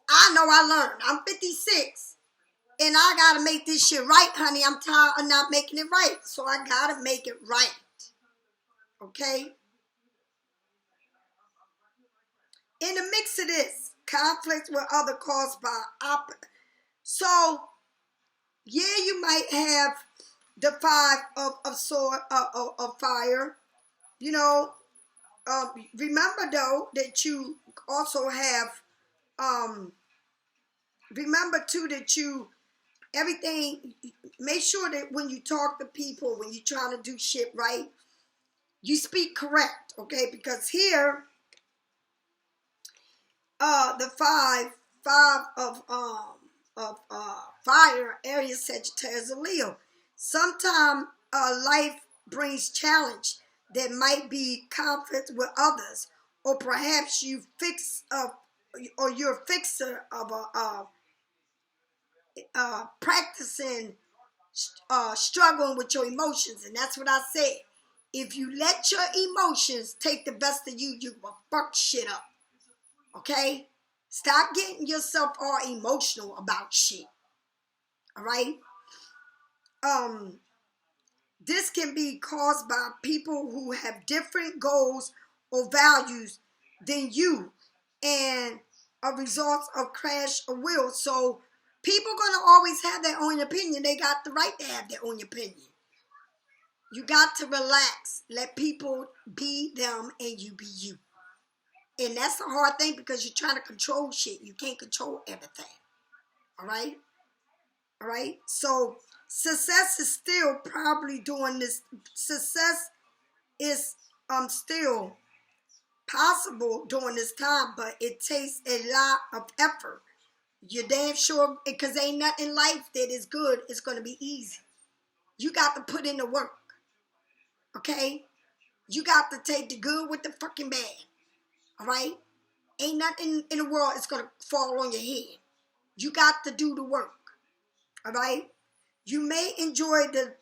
I know I learned. I'm 56 and I gotta make this shit right, honey. I'm tired of not making it right, so I gotta make it right. Okay, in the mix of this, conflicts with other caused by so yeah, you might have the five of sword of fire. You know, remember though that you also have remember too that you everything. Make sure that when you talk to people, when you're trying to do shit right, you speak correct. Okay, because here, the five of fire, Aries, Sagittarius, and Leo. Sometimes life brings challenge that might be conflict with others, or perhaps you fix or you're a fixer of practicing struggling with your emotions, and that's what I said. If you let your emotions take the best of you, you will fuck shit up. Okay? Stop getting yourself all emotional about shit. All right? This can be caused by people who have different goals or values than you and a result of crash or will. So people gonna always have their own opinion. They got the right to have their own opinion. You got to relax. Let people be them and you be you. And that's a hard thing because you're trying to control shit. You can't control everything. All right? All right? So success is still probably doing this. Success is still possible during this time, but it takes a lot of effort. You're damn sure, because ain't nothing in life that is good. It's going to be easy. You got to put in the work. Okay? You got to take the good with the fucking bad. All right? Ain't nothing in the world is going to fall on your head. You got to do the work. All right? You may enjoy the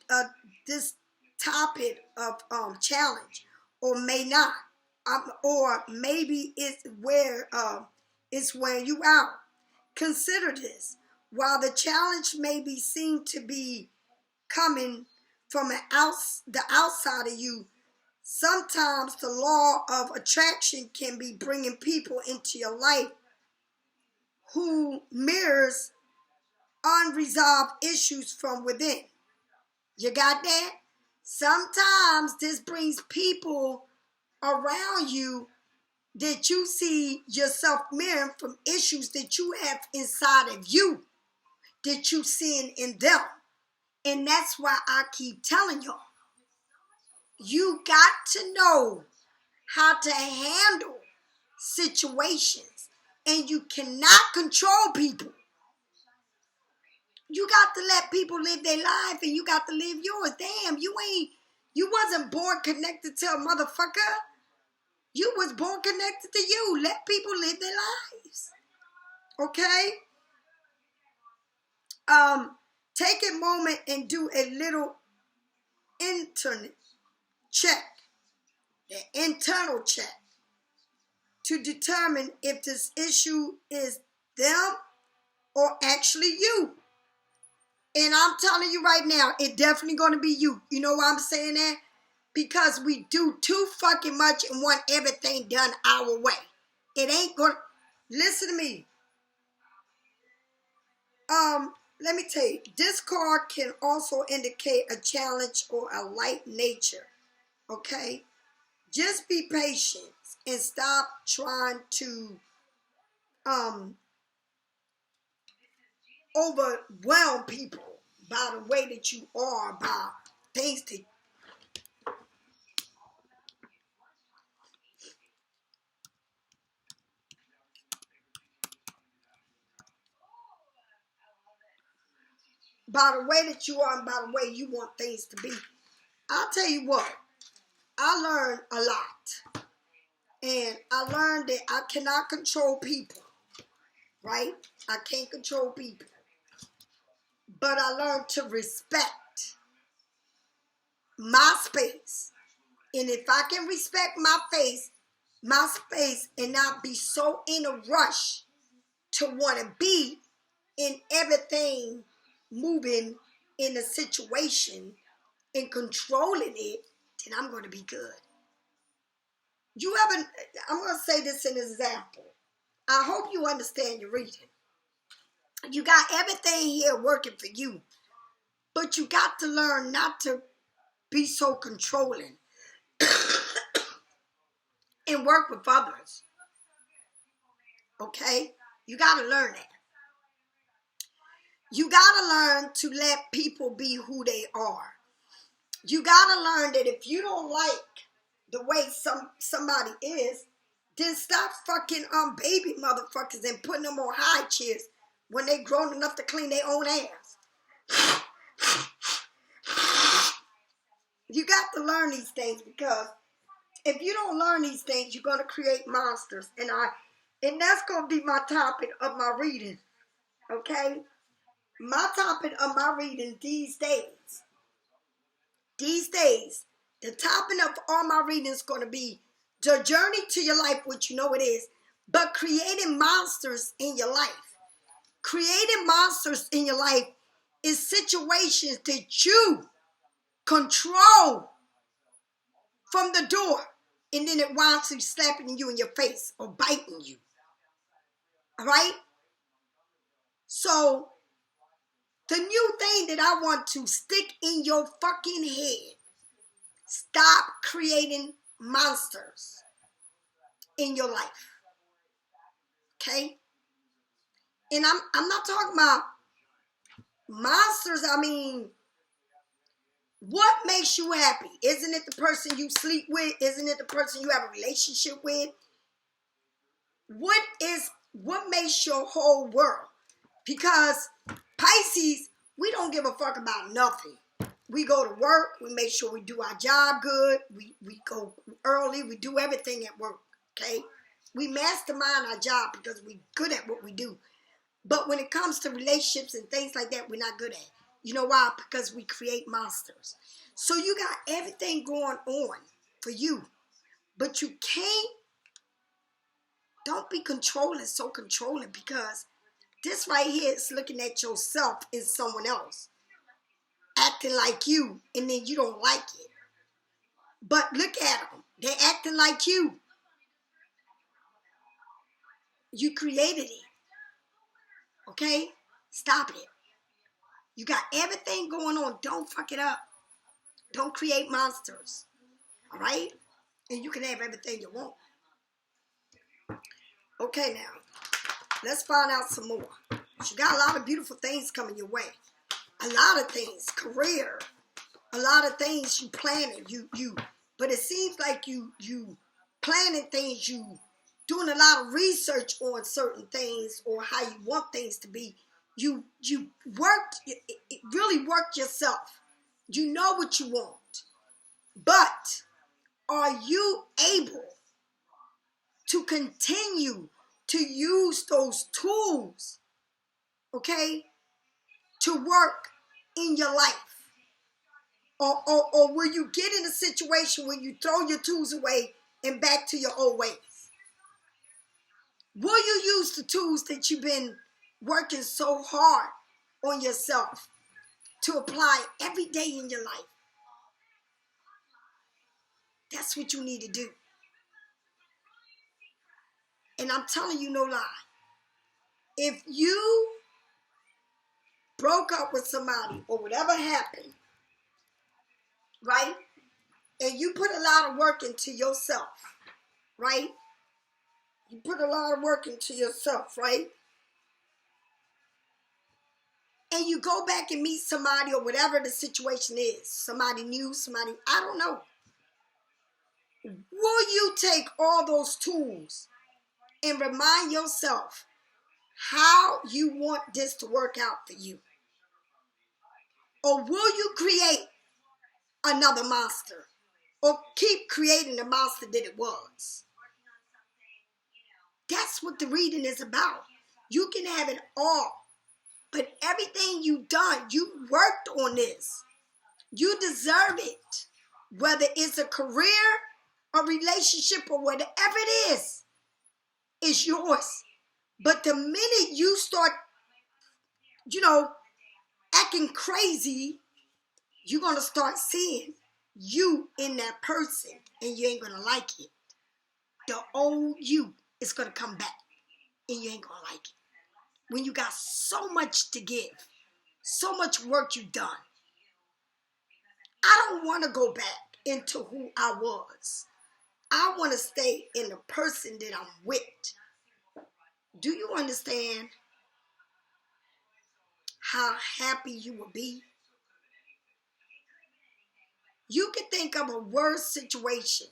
this topic of challenge, or may not. Or maybe it's wearing you out. Consider this. While the challenge may be seen to be coming from the outside of you, sometimes the law of attraction can be bringing people into your life who mirrors unresolved issues from within. You got that? Sometimes this brings people around you that you see yourself mirroring from issues that you have inside of you, that you seeing in them. And that's why I keep telling y'all, you got to know how to handle situations, and you cannot control people. You got to let people live their life, and you got to live yours. Damn, you wasn't born connected to a motherfucker. You was born connected to you. Let people live their lives. Okay? Take a moment and do a little internal check. The internal check. To determine if this issue is them or actually you. And I'm telling you right now, it's definitely going to be you. You know why I'm saying that? Because we do too fucking much and want everything done our way. It ain't going to... Listen to me. let me tell you, this card can also indicate a challenge or a light nature. Okay? Just be patient and stop trying to overwhelm people by the way that you are, by things that by the way that you are and by the way you want things to be. I'll tell you what, I learned a lot. And I learned that I cannot control people, right? I can't control people. But I learned to respect my space. And if I can respect my space and not be so in a rush to want to be in everything moving in a situation and controlling it, then I'm going to be good. I'm going to say this in an example. I hope you understand your reading. You got everything here working for you, but you got to learn not to be so controlling and work with others. Okay? You got to learn that. You got to learn to let people be who they are. You got to learn that if you don't like the way somebody is, then stop fucking baby motherfuckers and putting them on high chairs when they grown enough to clean their own ass. You got to learn these things, because if you don't learn these things, you're going to create monsters. And that's going to be my topic of my reading. Okay? My topic of my reading these days, the topic of all my reading is going to be the journey to your life, which you know it is, but creating monsters in your life. Creating monsters in your life is situations that you control from the door, and then it winds up slapping you in your face or biting you. All right? So, the new thing that I want to stick in your fucking head, stop creating monsters in your life. Okay? And I'm not talking about monsters. I mean, what makes you happy? Isn't it the person you sleep with? Isn't it the person you have a relationship with? What makes your whole world? Because Pisces, we don't give a fuck about nothing. We go to work, we make sure we do our job good, we go early, we do everything at work, okay? We mastermind our job because we're good at what we do. But when it comes to relationships and things like that, we're not good at. You know why? Because we create monsters. So you got everything going on for you, but you can't, don't be controlling, so controlling, because this right here is looking at yourself in someone else, acting like you, and then you don't like it. But look at them. They're acting like you. You created it. Okay? Stop it. You got everything going on. Don't fuck it up. Don't create monsters. All right? And you can have everything you want. Okay, now. Let's find out some more. You got a lot of beautiful things coming your way. A lot of things. Career. A lot of things you planning. But it seems like you planning things, you doing a lot of research on certain things or how you want things to be. You worked, it really worked yourself. You know what you want. But are you able to continue to use those tools, okay, to work in your life? Or will you get in a situation where you throw your tools away and back to your old ways? Will you use the tools that you've been working so hard on yourself to apply every day in your life? That's what you need to do. And I'm telling you no lie. If you broke up with somebody or whatever happened, right? And you put a lot of work into yourself, right? You put a lot of work into yourself, right? And you go back and meet somebody or whatever the situation is. Somebody new, somebody, I don't know. Will you take all those tools and remind yourself how you want this to work out for you? Or will you create another monster? Or keep creating the monster that it was? That's what the reading is about. You can have it all. But everything you've done, you worked on this. You deserve it. Whether it's a career, a relationship, or whatever it is, it's yours. But the minute you start, acting crazy, you're going to start seeing you in that person, and you ain't going to like it. The old you is going to come back, and you ain't going to like it. When you got so much to give, so much work you've done. I don't want to go back into who I was. I want to stay in the person that I'm with. Do you understand how happy you will be? You can think of a worse situation,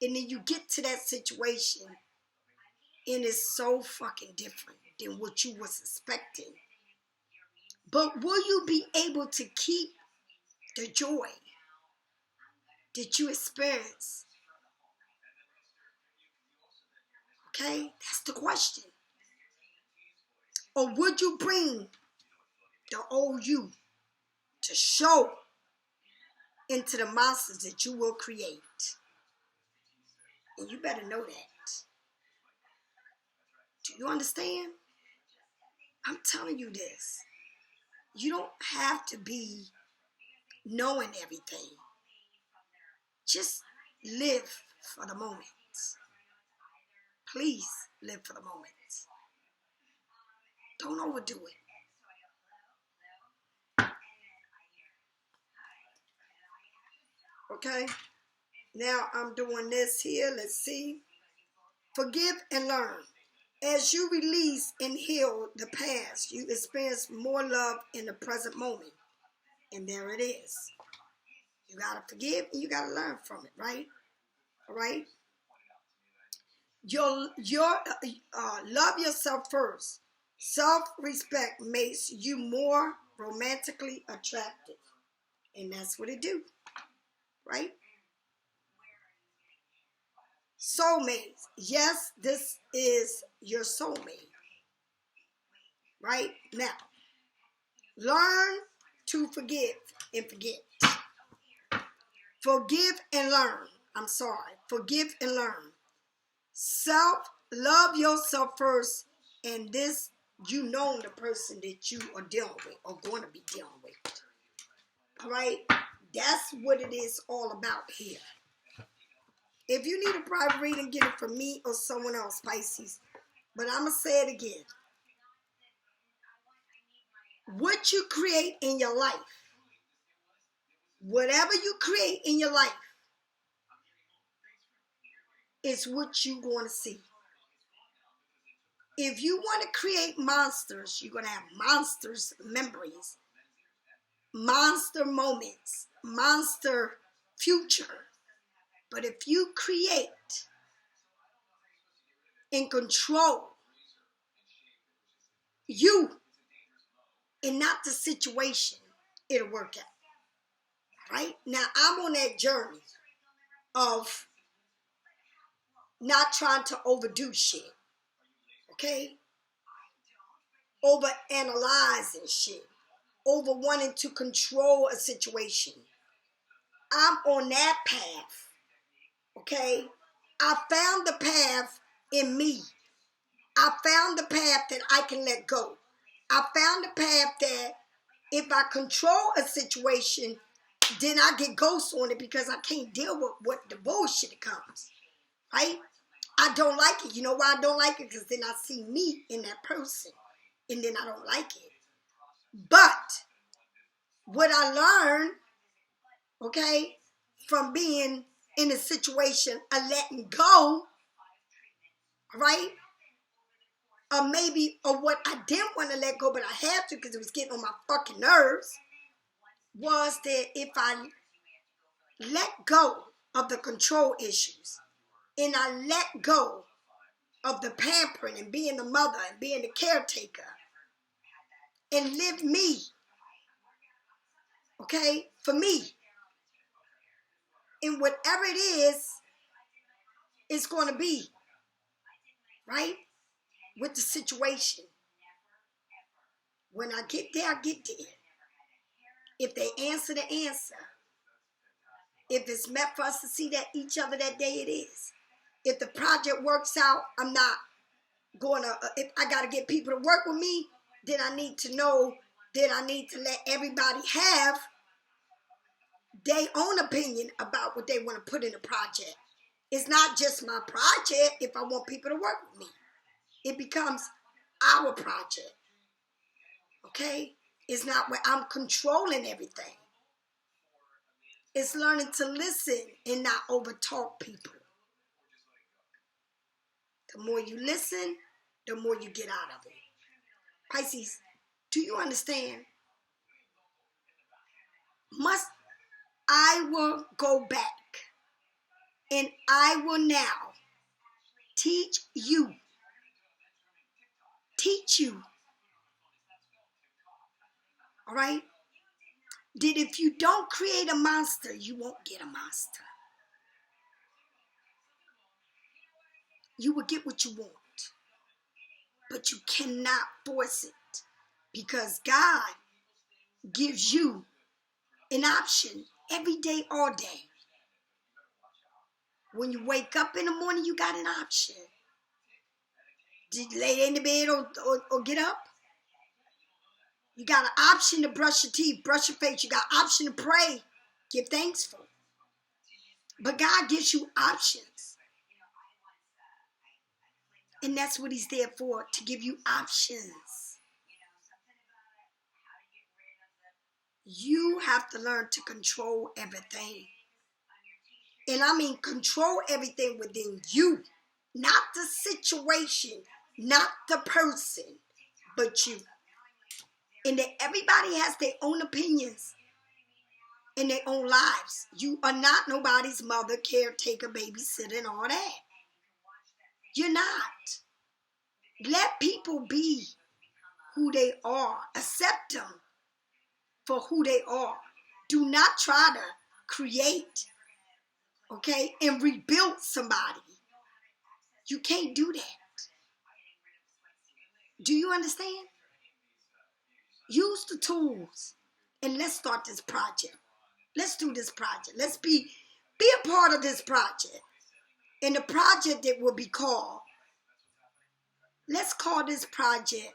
and then you get to that situation, and it's so fucking different than what you was expecting. But will you be able to keep the joy that you experience? Okay, that's the question. Or would you bring the old you to show into the monsters that you will create? And you better know that. Do you understand? I'm telling you this. You don't have to be knowing everything. Just live for the moment. Please live for the moment. Don't overdo it. Okay? Now I'm doing this here. Let's see. Forgive and learn. As you release and heal the past, you experience more love in the present moment. And there it is. You got to forgive and you got to learn from it, right? All right? Love yourself first. Self-respect makes you more romantically attractive. And that's what it do, right? Soulmates. Yes, this is your soulmate. Right? Now, learn to forgive and forget. Forgive and learn. I'm sorry. Forgive and learn. Love yourself first, and this, the person that you are dealing with or going to be dealing with. All right? That's what it is all about here. If you need a private reading, get it from me or someone else, Pisces. But I'm going to say it again. What you create in your life, whatever you create in your life, is what you're going to see. If you want to create monsters, you're going to have monsters memories, monster moments, monster future. But if you create and control you and not the situation, it'll work out. Right? Now, I'm on that journey of not trying to overdo shit. Okay? Over analyzing shit. Over wanting to control a situation. I'm on that path. Okay? I found the path in me. I found the path that I can let go. I found the path that if I control a situation, then I get ghosts on it because I can't deal with what the bullshit comes. Right? I don't like it. You know why I don't like it? Because then I see me in that person. And then I don't like it. But what I learned, okay, from being in a situation of letting go, right? Or maybe, or what I didn't want to let go, but I had to because it was getting on my fucking nerves, was that if I let go of the control issues and I let go of the pampering and being the mother and being the caretaker and live me, okay, for me, and whatever it is, it's going to be, right, with the situation. When I get there, I get there. If they answer, the answer. If it's meant for us to see that each other that day, it is. If the project works out, I'm not going to, if I got to get people to work with me, then I need to know that I need to let everybody have their own opinion about what they want to put in the project. It's not just my project if I want people to work with me. It becomes our project. Okay? It's not where I'm controlling everything. It's learning to listen and not overtalk people. The more you listen, the more you get out of it. Pisces, do you understand? I will go back and I will now teach you. Teach you. All right? That if you don't create a monster, you won't get a monster. You will get what you want. But you cannot force it. Because God gives you an option every day, all day. When you wake up in the morning, you got an option. Did you lay in the bed or get up? You got an option to brush your teeth, brush your face. You got an option to pray, give thanks for. But God gives you options. And that's what he's there for, to give you options. You have to learn to control everything. And I mean control everything within you. Not the situation, not the person, but you. And that everybody has their own opinions in their own lives. You are not nobody's mother, caretaker, babysitter, and all that. You're not. Let people be who they are. Accept them for who they are. Do not try to create, okay, and rebuild somebody. You can't do that. Do you understand? Use the tools and let's start this project. Let's do this project. Let's be a part of this project. And the project that will be called, let's call this project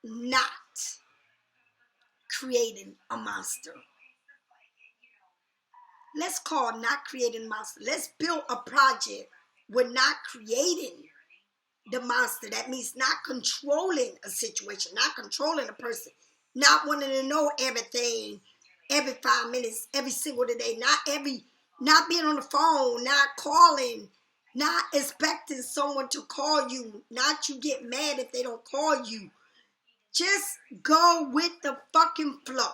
Not Creating a Monster. Let's call Not Creating a Monster. Let's build a project with not creating the monster. That means not controlling a situation, not controlling a person, not wanting to know everything every 5 minutes, every single day, not being on the phone, not calling, not expecting someone to call you, not you get mad if they don't call you. Just go with the fucking flow.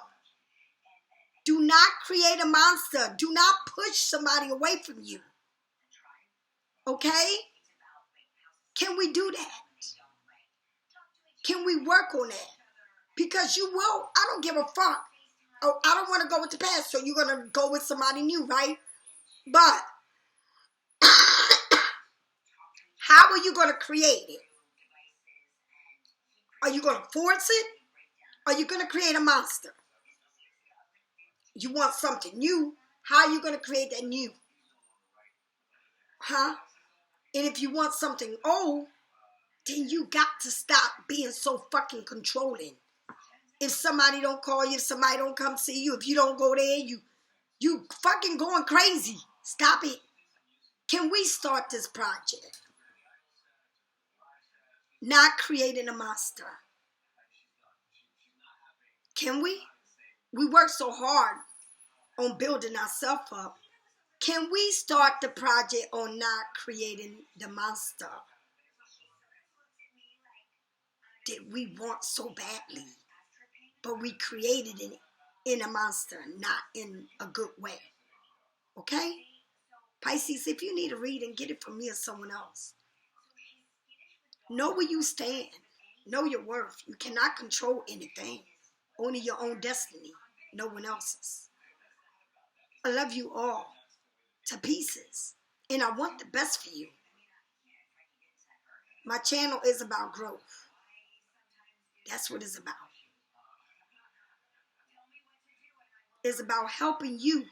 Do not create a monster. Do not push somebody away from you. Okay? Can we do that? Can we work on that? Because you will. I don't give a fuck. Oh, I don't want to go with the past, so you're going to go with somebody new, right? But how are you going to create it? Are you going to force it? Or are you going to create a monster? You want something new. How are you going to create that new? Huh? And if you want something old, then you got to stop being so fucking controlling. If somebody don't call you, if somebody don't come see you, if you don't go there, you fucking going crazy. Stop it. Can we start this project? Not creating a monster. Can we? We work so hard on building ourselves up. Can we start the project on not creating the monster that we want so badly? But we created it in a monster, not in a good way. Okay? Pisces, if you need a reading, get it from me or someone else. Know where you stand. Know your worth. You cannot control anything. Only your own destiny. No one else's. I love you all to pieces. And I want the best for you. My channel is about growth. That's what it's about. It's about helping you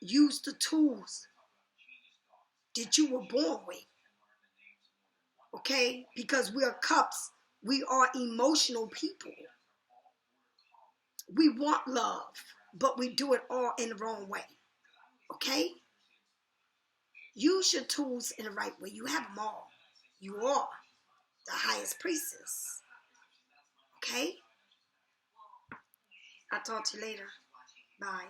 use the tools that you were born with. Okay? Because we are cups. We are emotional people. We want love, but we do it all in the wrong way. Okay? Use your tools in the right way. You have them all. You are the highest priestess. Okay? I'll talk to you later. Bye.